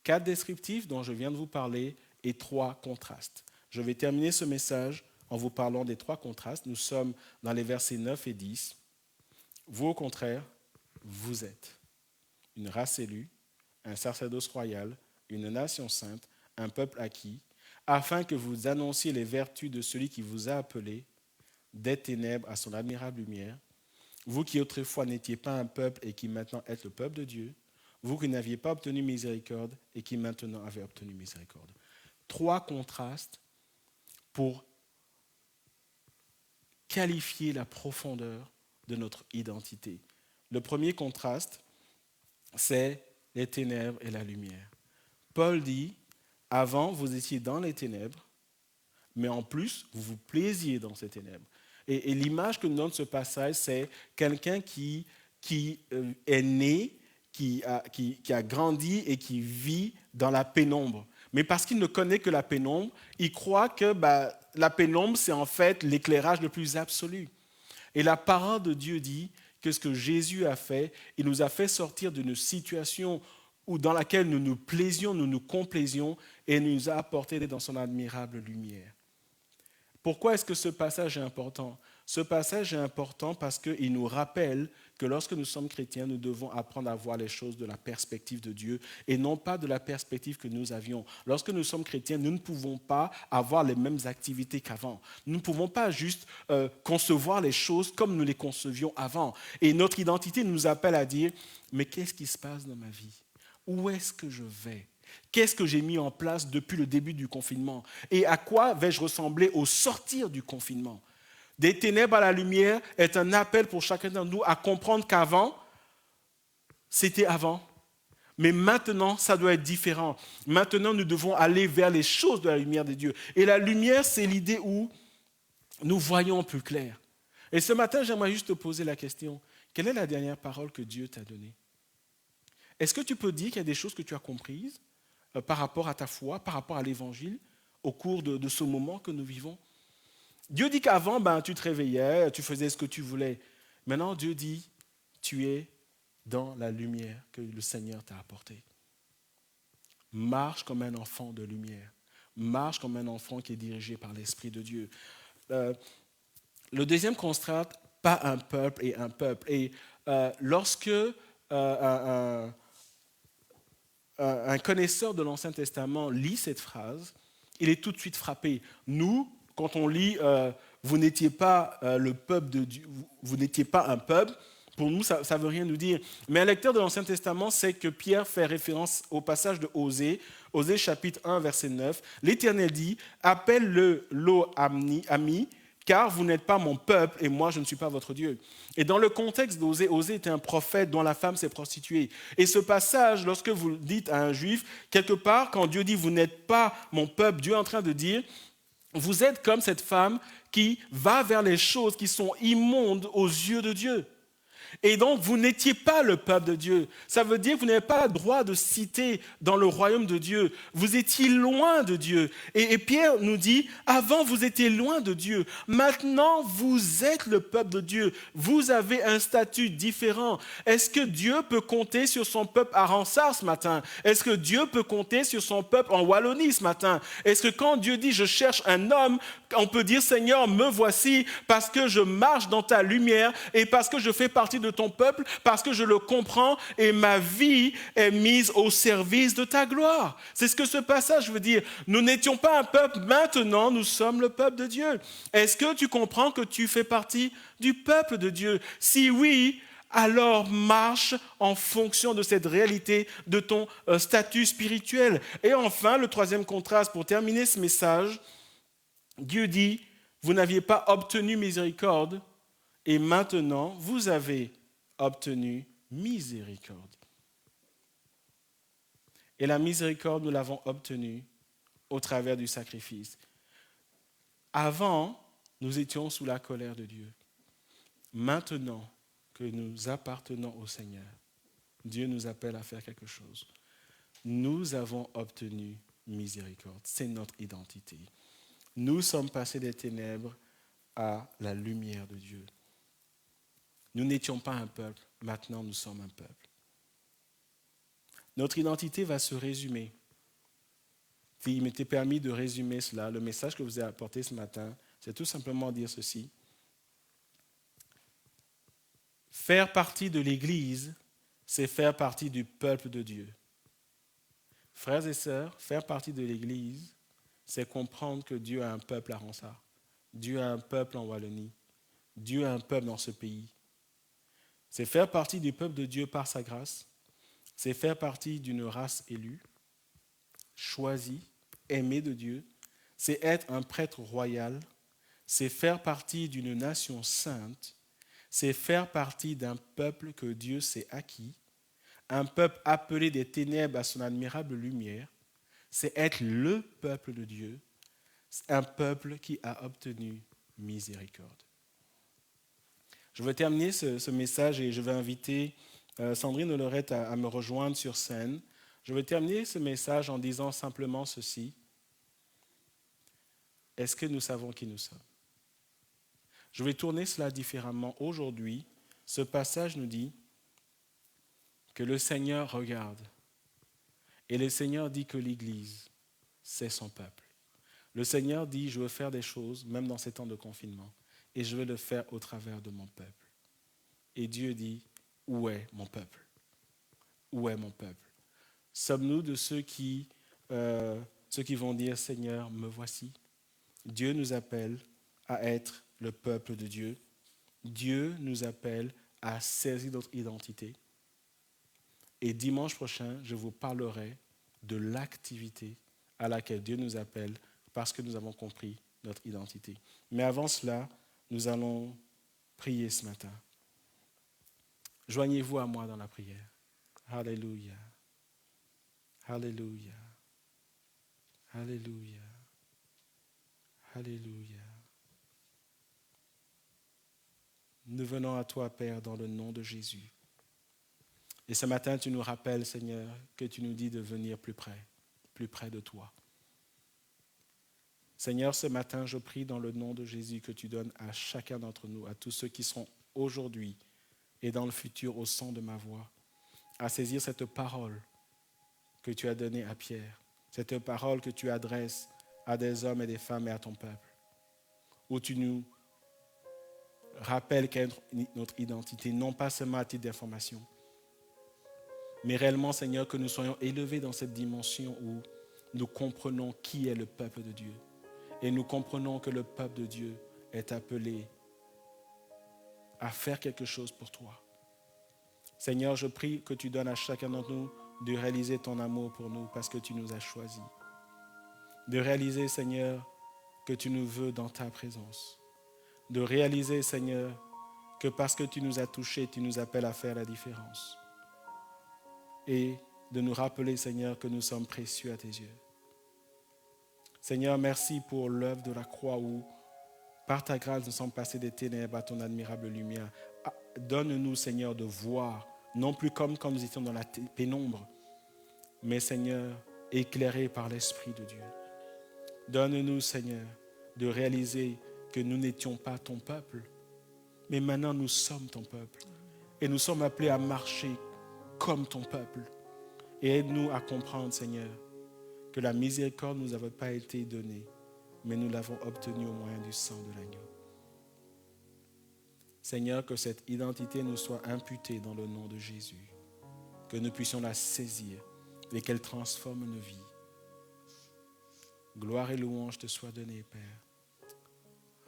4 descriptifs dont je viens de vous parler et 3 contrastes. Je vais terminer ce message en vous parlant des 3 contrastes. Nous sommes dans les versets 9 et 10. Vous, au contraire, vous êtes une race élue, un sacerdoce royal, une nation sainte, un peuple acquis, afin que vous annonciez les vertus de celui qui vous a appelé des ténèbres à son admirable lumière, vous qui autrefois n'étiez pas un peuple et qui maintenant êtes le peuple de Dieu, vous qui n'aviez pas obtenu miséricorde et qui maintenant avez obtenu miséricorde. 3 contrastes pour qualifier la profondeur de notre identité. Le premier contraste, c'est les ténèbres et la lumière. Paul dit, avant, vous étiez dans les ténèbres, mais en plus, vous vous plaisiez dans ces ténèbres. Et l'image que nous donne ce passage, c'est quelqu'un qui est né, qui a grandi et qui vit dans la pénombre. Mais parce qu'il ne connaît que la pénombre, il croit que la pénombre, c'est en fait l'éclairage le plus absolu. Et la parole de Dieu dit que ce que Jésus a fait, il nous a fait sortir d'une situation dans laquelle nous nous plaisions, nous nous complaisions, et il nous a apporté dans son admirable lumière. Pourquoi est-ce que ce passage est important? Ce passage est important parce qu'il nous rappelle que lorsque nous sommes chrétiens, nous devons apprendre à voir les choses de la perspective de Dieu et non pas de la perspective que nous avions. Lorsque nous sommes chrétiens, nous ne pouvons pas avoir les mêmes activités qu'avant. Nous ne pouvons pas juste concevoir les choses comme nous les concevions avant. Et notre identité nous appelle à dire, mais qu'est-ce qui se passe dans ma vie? Où est-ce que je vais? Qu'est-ce que j'ai mis en place depuis le début du confinement? Et à quoi vais-je ressembler au sortir du confinement? Des ténèbres à la lumière est un appel pour chacun d'entre nous à comprendre qu'avant, c'était avant. Mais maintenant, ça doit être différent. Maintenant, nous devons aller vers les choses de la lumière de Dieu. Et la lumière, c'est l'idée où nous voyons plus clair. Et ce matin, j'aimerais juste te poser la question. Quelle est la dernière parole que Dieu t'a donnée? Est-ce que tu peux dire qu'il y a des choses que tu as comprises par rapport à ta foi, par rapport à l'Évangile, au cours de ce moment que nous vivons? Dieu dit qu'avant, tu te réveillais, tu faisais ce que tu voulais. Maintenant, Dieu dit, tu es dans la lumière que le Seigneur t'a apportée. Marche comme un enfant de lumière. Marche comme un enfant qui est dirigé par l'Esprit de Dieu. Le deuxième constat, pas un peuple et un peuple. Et lorsque un connaisseur de l'Ancien Testament lit cette phrase, il est tout de suite frappé. Nous, quand on lit « vous n'étiez pas le peuple de Dieu, vous n'étiez pas un peuple », pour nous, ça ne veut rien nous dire. Mais un lecteur de l'Ancien Testament sait que Pierre fait référence au passage de Osée, Osée chapitre 1, verset 9. L'Éternel dit « appelle-le Lo-Ami, car vous n'êtes pas mon peuple et moi je ne suis pas votre Dieu. » Et dans le contexte d'Osée, Osée était un prophète dont la femme s'est prostituée. Et ce passage, lorsque vous le dites à un juif, quelque part, quand Dieu dit « vous n'êtes pas mon peuple », Dieu est en train de dire « vous êtes comme cette femme qui va vers les choses qui sont immondes aux yeux de Dieu ». Et donc, vous n'étiez pas le peuple de Dieu. Ça veut dire que vous n'avez pas le droit de citer dans le royaume de Dieu. Vous étiez loin de Dieu. Et Pierre nous dit, avant, vous étiez loin de Dieu. Maintenant, vous êtes le peuple de Dieu. Vous avez un statut différent. Est-ce que Dieu peut compter sur son peuple à Ronsard ce matin? Est-ce que Dieu peut compter sur son peuple en Wallonie ce matin? Est-ce que quand Dieu dit, je cherche un homme, on peut dire, Seigneur, me voici parce que je marche dans ta lumière et parce que je fais partie de ton peuple, parce que je le comprends et ma vie est mise au service de ta gloire. C'est ce que ce passage veut dire. Nous n'étions pas un peuple, maintenant nous sommes le peuple de Dieu. Est-ce que tu comprends que tu fais partie du peuple de Dieu? Si oui, alors marche en fonction de cette réalité, de ton statut spirituel. Et enfin, le troisième contraste pour terminer ce message, Dieu dit, vous n'aviez pas obtenu miséricorde, et maintenant, vous avez obtenu miséricorde. Et la miséricorde, nous l'avons obtenue au travers du sacrifice. Avant, nous étions sous la colère de Dieu. Maintenant que nous appartenons au Seigneur, Dieu nous appelle à faire quelque chose. Nous avons obtenu miséricorde. C'est notre identité. Nous sommes passés des ténèbres à la lumière de Dieu. Nous n'étions pas un peuple, maintenant nous sommes un peuple. Notre identité va se résumer. S'il m'était permis de résumer cela, le message que je vous ai apporté ce matin, c'est tout simplement dire ceci. Faire partie de l'Église, c'est faire partie du peuple de Dieu. Frères et sœurs, faire partie de l'Église, c'est comprendre que Dieu a un peuple à Ronsard. Dieu a un peuple en Wallonie. Dieu a un peuple dans ce pays. C'est faire partie du peuple de Dieu par sa grâce. C'est faire partie d'une race élue, choisie, aimée de Dieu. C'est être un prêtre royal. C'est faire partie d'une nation sainte. C'est faire partie d'un peuple que Dieu s'est acquis. Un peuple appelé des ténèbres à son admirable lumière. C'est être le peuple de Dieu. C'est un peuple qui a obtenu miséricorde. Je vais terminer ce message et je vais inviter Sandrine et Laurette à me rejoindre sur scène. Je vais terminer ce message en disant simplement ceci. Est-ce que nous savons qui nous sommes? Je vais tourner cela différemment. Aujourd'hui, ce passage nous dit que le Seigneur regarde. Et le Seigneur dit que l'Église, c'est son peuple. Le Seigneur dit, je veux faire des choses, même dans ces temps de confinement, et je veux le faire au travers de mon peuple. Et Dieu dit, où est mon peuple? Où est mon peuple? Sommes-nous de ceux qui vont dire, Seigneur, me voici? Dieu nous appelle à être le peuple de Dieu. Dieu nous appelle à saisir notre identité. Et dimanche prochain, je vous parlerai de l'activité à laquelle Dieu nous appelle parce que nous avons compris notre identité. Mais avant cela, nous allons prier ce matin. Joignez-vous à moi dans la prière. Alléluia. Alléluia. Alléluia. Alléluia. Nous venons à toi, Père, dans le nom de Jésus. Et ce matin, tu nous rappelles, Seigneur, que tu nous dis de venir plus près de toi. Seigneur, ce matin, je prie dans le nom de Jésus que tu donnes à chacun d'entre nous, à tous ceux qui seront aujourd'hui et dans le futur au son de ma voix, à saisir cette parole que tu as donnée à Pierre, cette parole que tu adresses à des hommes et des femmes et à ton peuple, où tu nous rappelles quelle est notre identité, non pas seulement à titre d'information, mais réellement, Seigneur, que nous soyons élevés dans cette dimension où nous comprenons qui est le peuple de Dieu. Et nous comprenons que le peuple de Dieu est appelé à faire quelque chose pour toi. Seigneur, je prie que tu donnes à chacun d'entre nous de réaliser ton amour pour nous parce que tu nous as choisis. De réaliser, Seigneur, que tu nous veux dans ta présence. De réaliser, Seigneur, que parce que tu nous as touchés, tu nous appelles à faire la différence. Et de nous rappeler, Seigneur, que nous sommes précieux à tes yeux. Seigneur, merci pour l'œuvre de la croix où, par ta grâce, nous sommes passés des ténèbres à ton admirable lumière. donne-nous, Seigneur, de voir, non plus comme quand nous étions dans la pénombre, mais, Seigneur, éclairés par l'Esprit de Dieu. Donne-nous, Seigneur, de réaliser que nous n'étions pas ton peuple, mais maintenant nous sommes ton peuple. Et nous sommes appelés à marcher comme ton peuple. Et aide-nous à comprendre, Seigneur, que la miséricorde ne nous avait pas été donnée, mais nous l'avons obtenue au moyen du sang de l'agneau. Seigneur, que cette identité nous soit imputée dans le nom de Jésus, que nous puissions la saisir et qu'elle transforme nos vies. Gloire et louange te soient données, Père.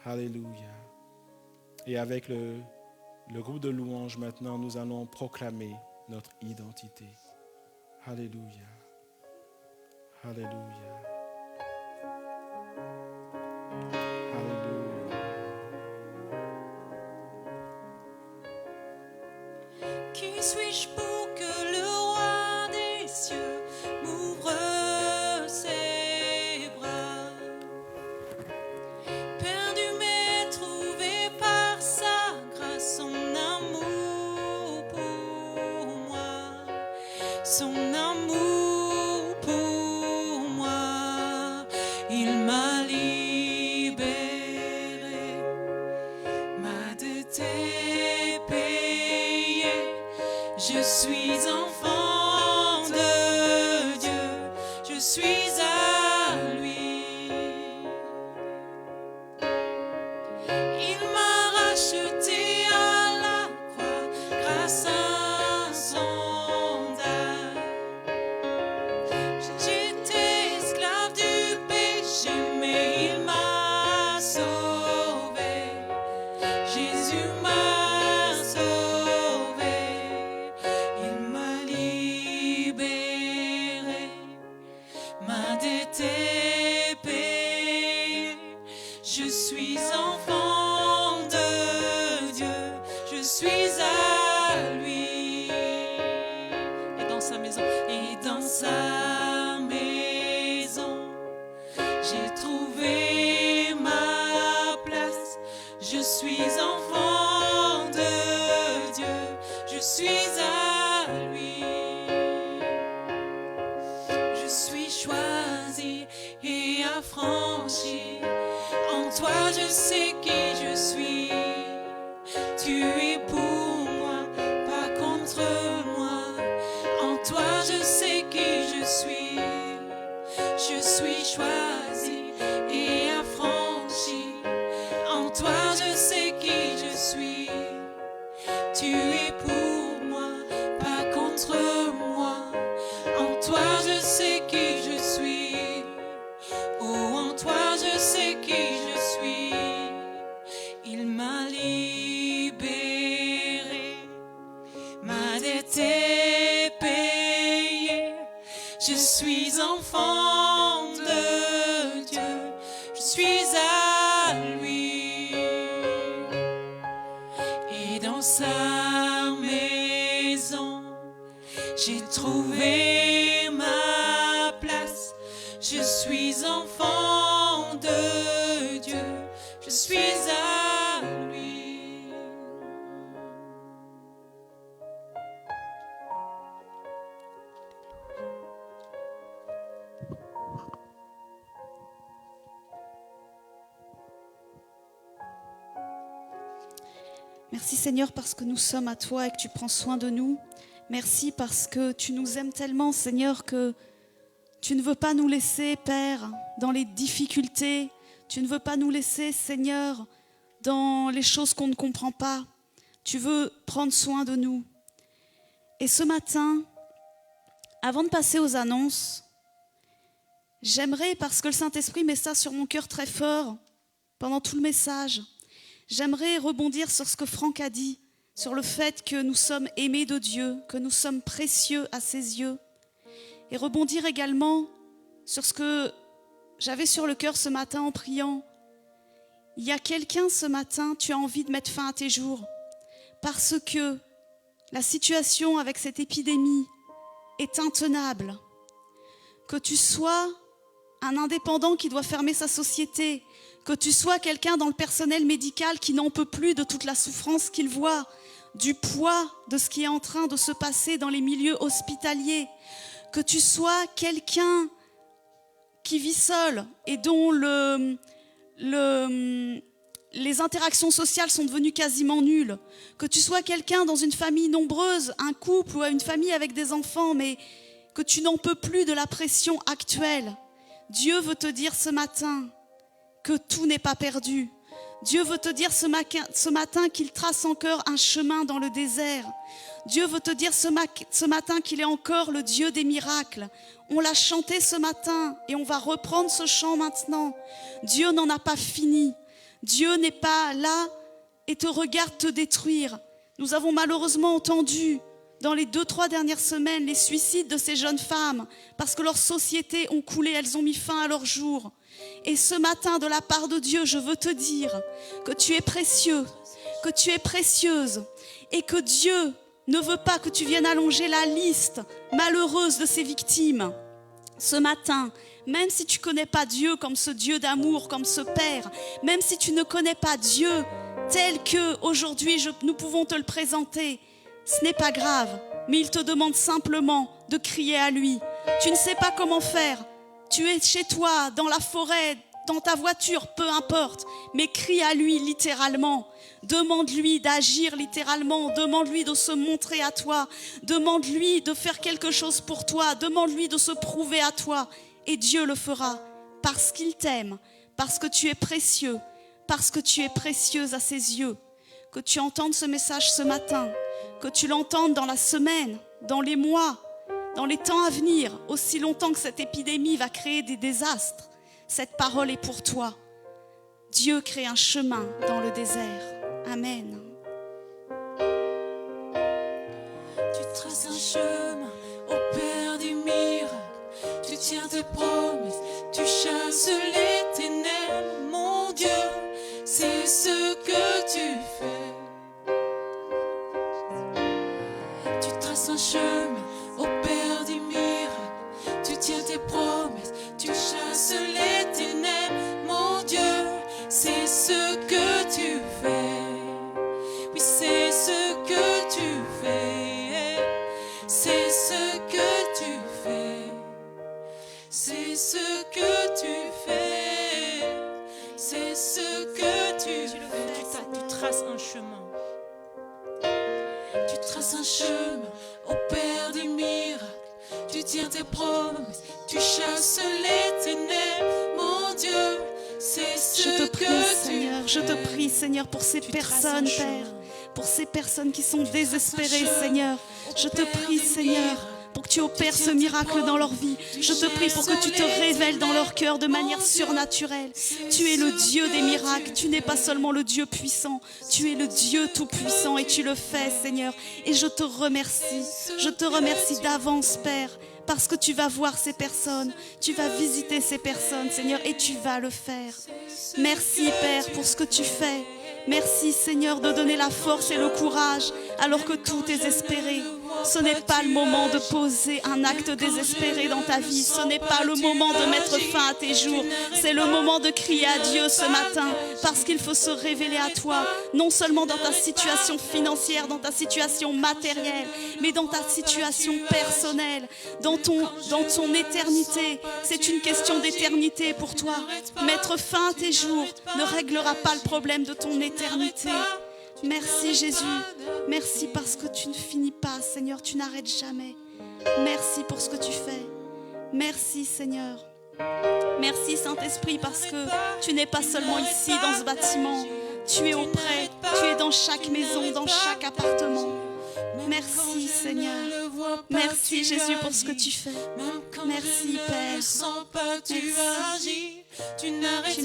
Alléluia. Et avec le groupe de louanges maintenant, nous allons proclamer notre identité. Alléluia. Alléluia. Alléluia. Qui suis-je pour que le roi des cieux m'ouvre ses bras? Perdu mais trouvé par sa grâce, son amour pour moi, son amour pour moi, il m'a libéré, ma dette est payée. Je suis enfant de Dieu, je suis à lui. Il m'a racheté à la croix grâce à son âme. J'étais esclave du péché, mais il m'a sauvé. Jésus m'a sauvé. Il m'a libéré, ma dette est payée. Je suis enfant de Dieu, je suis à lui. Et dans sa maison, j'ai trouvé ma place. Je suis enfant de Dieu, je suis à lui. Je suis choisi et affranchi. En toi je sais qui je suis. Tu es pour moi, pas contre moi. En toi je sais qui je suis. Je suis choisi et affranchi. En toi je sais qui je suis. Tu es pour moi, pas contre moi. En toi je sais qui je suis. Oh, en toi je sais qui je suis. Il m'a libéré, ma dette est payée. Je suis enfant de Dieu, je suis à lui. Et dans sa maison, j'ai trouvé ma place. Je suis enfant de Dieu, je suis à lui. Merci Seigneur parce que nous sommes à toi et que tu prends soin de nous. Merci parce que tu nous aimes tellement Seigneur que tu ne veux pas nous laisser Père dans les difficultés. Tu ne veux pas nous laisser Seigneur dans les choses qu'on ne comprend pas. Tu veux prendre soin de nous. Et ce matin, avant de passer aux annonces, j'aimerais, parce que le Saint-Esprit met ça sur mon cœur très fort pendant tout le message, j'aimerais rebondir sur ce que Franck a dit, sur le fait que nous sommes aimés de Dieu, que nous sommes précieux à ses yeux. Et rebondir également sur ce que j'avais sur le cœur ce matin en priant. Il y a quelqu'un ce matin, tu as envie de mettre fin à tes jours parce que la situation avec cette épidémie est intenable. Que tu sois un indépendant qui doit fermer sa société, que tu sois quelqu'un dans le personnel médical qui n'en peut plus de toute la souffrance qu'il voit, du poids de ce qui est en train de se passer dans les milieux hospitaliers, que tu sois quelqu'un qui vit seul et dont les interactions sociales sont devenues quasiment nulles, que tu sois quelqu'un dans une famille nombreuse, un couple ou une famille avec des enfants, mais que tu n'en peux plus de la pression actuelle. Dieu veut te dire ce matin que tout n'est pas perdu. Dieu veut te dire ce matin qu'il trace encore un chemin dans le désert. Dieu veut te dire ce matin qu'il est encore le Dieu des miracles. On l'a chanté ce matin et on va reprendre ce chant maintenant. Dieu n'en a pas fini. Dieu n'est pas là et te regarde te détruire. Nous avons malheureusement entendu dans les 2-3 dernières semaines les suicides de ces jeunes femmes parce que leurs sociétés ont coulé, elles ont mis fin à leur jour. Et ce matin, de la part de Dieu, je veux te dire que tu es précieux, que tu es précieuse et que Dieu ne veut pas que tu viennes allonger la liste malheureuse de ses victimes. Ce matin, même si tu ne connais pas Dieu comme ce Dieu d'amour, comme ce Père, même si tu ne connais pas Dieu tel que aujourd'hui nous pouvons te le présenter, ce n'est pas grave, mais il te demande simplement de crier à lui. Tu ne sais pas comment faire, tu es chez toi, dans la forêt, dans ta voiture, peu importe, mais crie à lui littéralement. Demande-lui d'agir littéralement, demande-lui de se montrer à toi, demande-lui de faire quelque chose pour toi, demande-lui de se prouver à toi. Et Dieu le fera parce qu'il t'aime, parce que tu es précieux, parce que tu es précieuse à ses yeux. Que tu entendes ce message ce matin, que tu l'entendes dans la semaine, dans les mois, dans les temps à venir, aussi longtemps que cette épidémie va créer des désastres. Cette parole est pour toi. Dieu crée un chemin dans le désert. Amen. Tu traces un chemin au Père des miracles. Tu tiens tes promesses, tu chasses les ténèbres. Mon Dieu, c'est ce que tu fais. Tu traces un chemin au Père des miracles. Tu tiens tes promesses, tu chasses les ténèbres. Mon Dieu, c'est ce que tu fais. Oui, c'est ce que tu fais. C'est ce que tu fais. C'est ce que tu fais. C'est ce que tu fais. Tu traces un chemin. Tu traces un chemin au Père des miracles. Tu tiens tes promesses. Tu chasses les ténèbres. Mon Dieu, c'est ce que tu fais. Je te prie, Seigneur, pour ces personnes, Père, pour ces personnes qui sont désespérées, Seigneur. Je te prie, Seigneur, pour que tu opères ce miracle dans leur vie. Je te prie pour que tu te révèles dans leur cœur de manière surnaturelle. Tu es le Dieu des miracles. Tu n'es pas seulement le Dieu puissant, tu es le Dieu tout-puissant et tu le fais, Seigneur. Et je te remercie. Je te remercie d'avance, Père, parce que tu vas voir ces personnes, tu vas visiter ces personnes, Seigneur, et tu vas le faire. Merci, Père, pour ce que tu fais. Merci, Seigneur, de donner la force et le courage alors que tout est espéré. Ce n'est pas le moment de poser un acte désespéré dans ta vie. Ce n'est pas le moment de mettre fin à tes jours. C'est le moment de crier à Dieu ce matin parce qu'il faut se révéler à toi, non seulement dans ta situation financière, dans ta situation matérielle, mais dans ta situation personnelle, dans ton éternité. C'est une question d'éternité pour toi. Mettre fin à tes jours ne réglera pas le problème de ton éternité. Merci Jésus, merci parce que tu ne finis pas, Seigneur, tu n'arrêtes jamais. Merci pour ce que tu fais. Merci Seigneur. Merci Saint-Esprit parce que tu n'es pas seulement ici dans ce bâtiment, tu es auprès, tu es dans chaque maison, dans chaque appartement. Merci Seigneur. Merci Jésus pour ce que tu fais. Merci Père. Merci. Tu n'arrêtes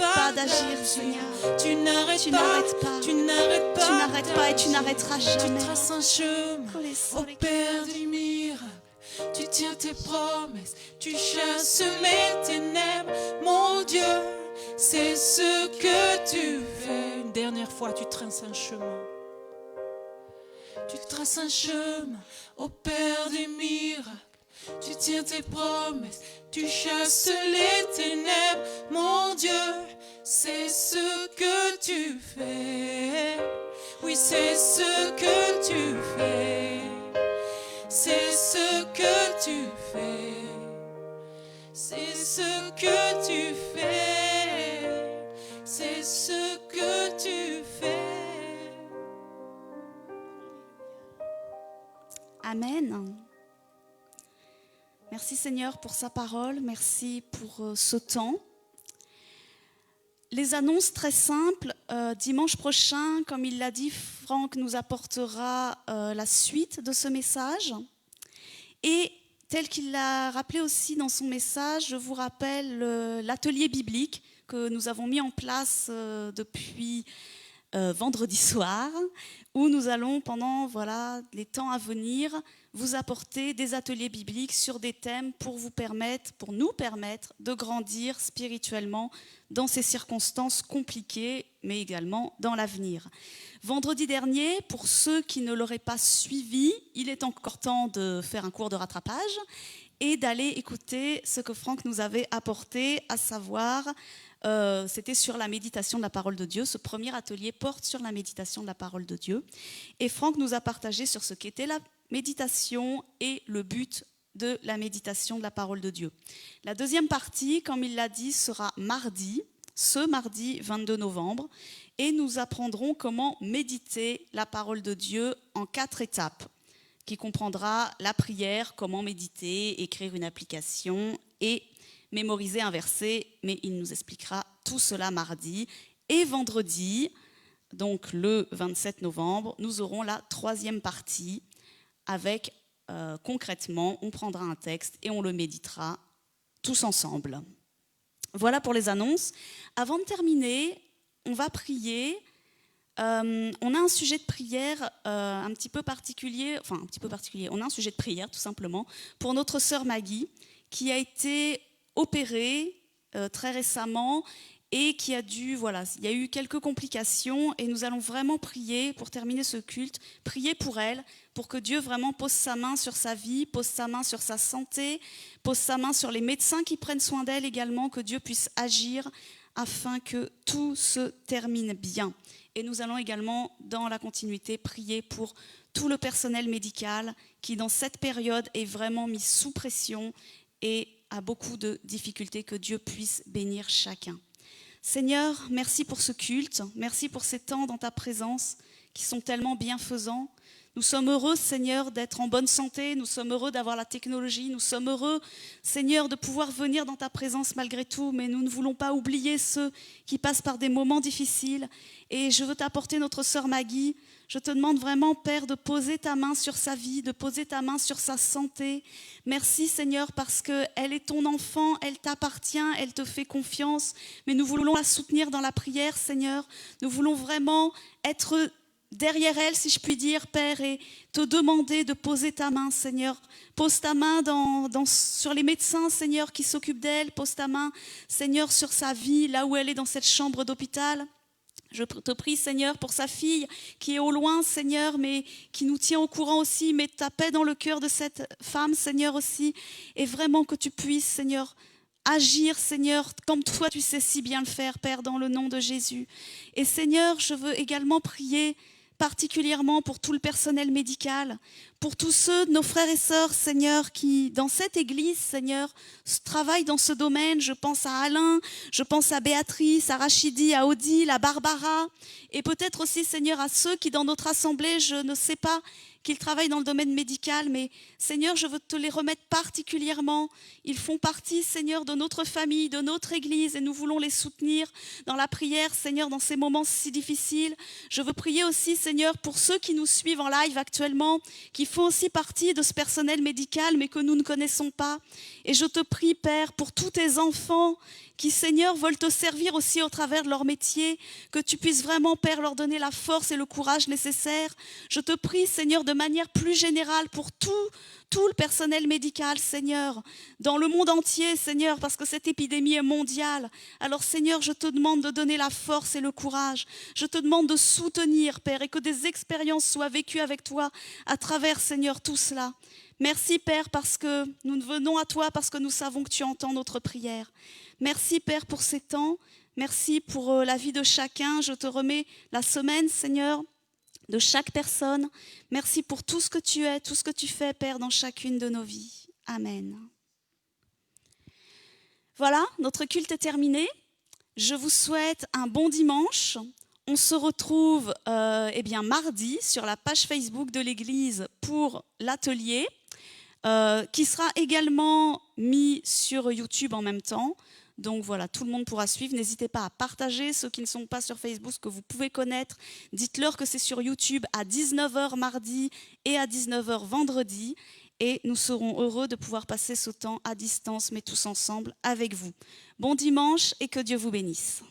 pas d'agir, Seigneur. Tu n'arrêtes pas et tu n'arrêteras jamais. Tu traces un chemin au Père des miracles. Tu tiens tes promesses, tu chasses les ténèbres. Mon Dieu, c'est ce que tu fais. Une dernière fois, tu traces un chemin. Tu traces un chemin au Père des miracles. Tu tiens tes promesses, tu chasses les ténèbres. Mon Dieu, c'est ce que tu fais. Oui, c'est ce que tu fais. C'est ce que tu fais. C'est ce que tu fais. C'est ce que tu fais. Amen. Merci Seigneur pour sa parole, merci pour ce temps. Les annonces très simples, dimanche prochain, comme il l'a dit, Franck nous apportera la suite de ce message. Et tel qu'il l'a rappelé aussi dans son message, je vous rappelle l'atelier biblique que nous avons mis en place depuis vendredi soir, où nous allons pendant les temps à venir vous apporter des ateliers bibliques sur des thèmes pour nous permettre de grandir spirituellement dans ces circonstances compliquées, mais également dans l'avenir. Vendredi dernier, pour ceux qui ne l'auraient pas suivi, il est encore temps de faire un cours de rattrapage et d'aller écouter ce que Franck nous avait apporté, à savoir, c'était sur la méditation de la parole de Dieu. Ce premier atelier porte sur la méditation de la parole de Dieu. Et Franck nous a partagé sur ce qu'était la méditation et le but de la méditation de la parole de Dieu. La deuxième partie, comme il l'a dit, sera ce mardi 22 novembre, et nous apprendrons comment méditer la parole de Dieu en 4 étapes, qui comprendra la prière, comment méditer, écrire une application et mémoriser un verset, mais il nous expliquera tout cela mardi. Et vendredi, donc le 27 novembre, nous aurons la 3e partie avec, concrètement, on prendra un texte et on le méditera tous ensemble. Voilà pour les annonces. Avant de terminer, on va prier. On a un sujet de prière un petit peu particulier, on a un sujet de prière tout simplement, pour notre sœur Maggie, qui a été opérée très récemment et qui a il y a eu quelques complications, et nous allons vraiment prier pour terminer ce culte, prier pour elle, pour que Dieu vraiment pose sa main sur sa vie, pose sa main sur sa santé, pose sa main sur les médecins qui prennent soin d'elle également, que Dieu puisse agir afin que tout se termine bien. Et nous allons également, dans la continuité, prier pour tout le personnel médical qui, dans cette période, est vraiment mis sous pression et a beaucoup de difficultés. Que Dieu puisse bénir chacun. Seigneur, merci pour ce culte, merci pour ces temps dans ta présence qui sont tellement bienfaisants. Nous sommes heureux, Seigneur, d'être en bonne santé, nous sommes heureux d'avoir la technologie, nous sommes heureux, Seigneur, de pouvoir venir dans ta présence malgré tout, mais nous ne voulons pas oublier ceux qui passent par des moments difficiles. Et je veux t'apporter notre sœur Maggie. Je te demande vraiment, Père, de poser ta main sur sa vie, de poser ta main sur sa santé. Merci, Seigneur, parce qu'elle est ton enfant, elle t'appartient, elle te fait confiance. Mais nous voulons la soutenir dans la prière, Seigneur. Nous voulons vraiment être derrière elle, si je puis dire, Père, et te demander de poser ta main, Seigneur. Pose ta main sur les médecins, Seigneur, qui s'occupent d'elle. Pose ta main, Seigneur, sur sa vie, là où elle est dans cette chambre d'hôpital. Je te prie, Seigneur, pour sa fille qui est au loin, Seigneur, mais qui nous tient au courant aussi. Mets ta paix dans le cœur de cette femme, Seigneur, aussi. Et vraiment que tu puisses, Seigneur, agir, Seigneur, comme toi tu sais si bien le faire, Père, dans le nom de Jésus. Et Seigneur, je veux également prier particulièrement pour tout le personnel médical, pour tous ceux de nos frères et sœurs, Seigneur, qui, dans cette église, Seigneur, travaillent dans ce domaine. Je pense à Alain, je pense à Béatrice, à Rachidi, à Odile, à Barbara, et peut-être aussi, Seigneur, à ceux qui, dans notre assemblée, je ne sais pas qu'ils travaillent dans le domaine médical, mais Seigneur, je veux te les remettre particulièrement. Ils font partie, Seigneur, de notre famille, de notre église, et nous voulons les soutenir dans la prière, Seigneur, dans ces moments si difficiles. Je veux prier aussi, Seigneur, pour ceux qui nous suivent en live actuellement, qui font aussi partie de ce personnel médical, mais que nous ne connaissons pas. Et je te prie, Père, pour tous tes enfants qui, Seigneur, veulent te servir aussi au travers de leur métier, que tu puisses vraiment, Père, leur donner la force et le courage nécessaires. Je te prie, Seigneur, de manière plus générale pour tout le personnel médical, Seigneur, dans le monde entier, Seigneur, parce que cette épidémie est mondiale. Alors, Seigneur, je te demande de donner la force et le courage. Je te demande de soutenir, Père, et que des expériences soient vécues avec toi à travers, Seigneur, tout cela. Merci, Père, parce que nous venons à toi, parce que nous savons que tu entends notre prière. Merci, Père, pour ces temps. Merci pour la vie de chacun. Je te remets la semaine, Seigneur. de chaque personne. Merci pour tout ce que tu es, tout ce que tu fais, Père, dans chacune de nos vies. Amen. Voilà, notre culte est terminé. Je vous souhaite un bon dimanche. On se retrouve mardi sur la page Facebook de l'Église pour l'atelier, qui sera également mis sur YouTube en même temps. Donc voilà, tout le monde pourra suivre. N'hésitez pas à partager ceux qui ne sont pas sur Facebook, ce que vous pouvez connaître. Dites-leur que c'est sur YouTube à 19h mardi et à 19h vendredi. Et nous serons heureux de pouvoir passer ce temps à distance, mais tous ensemble avec vous. Bon dimanche et que Dieu vous bénisse.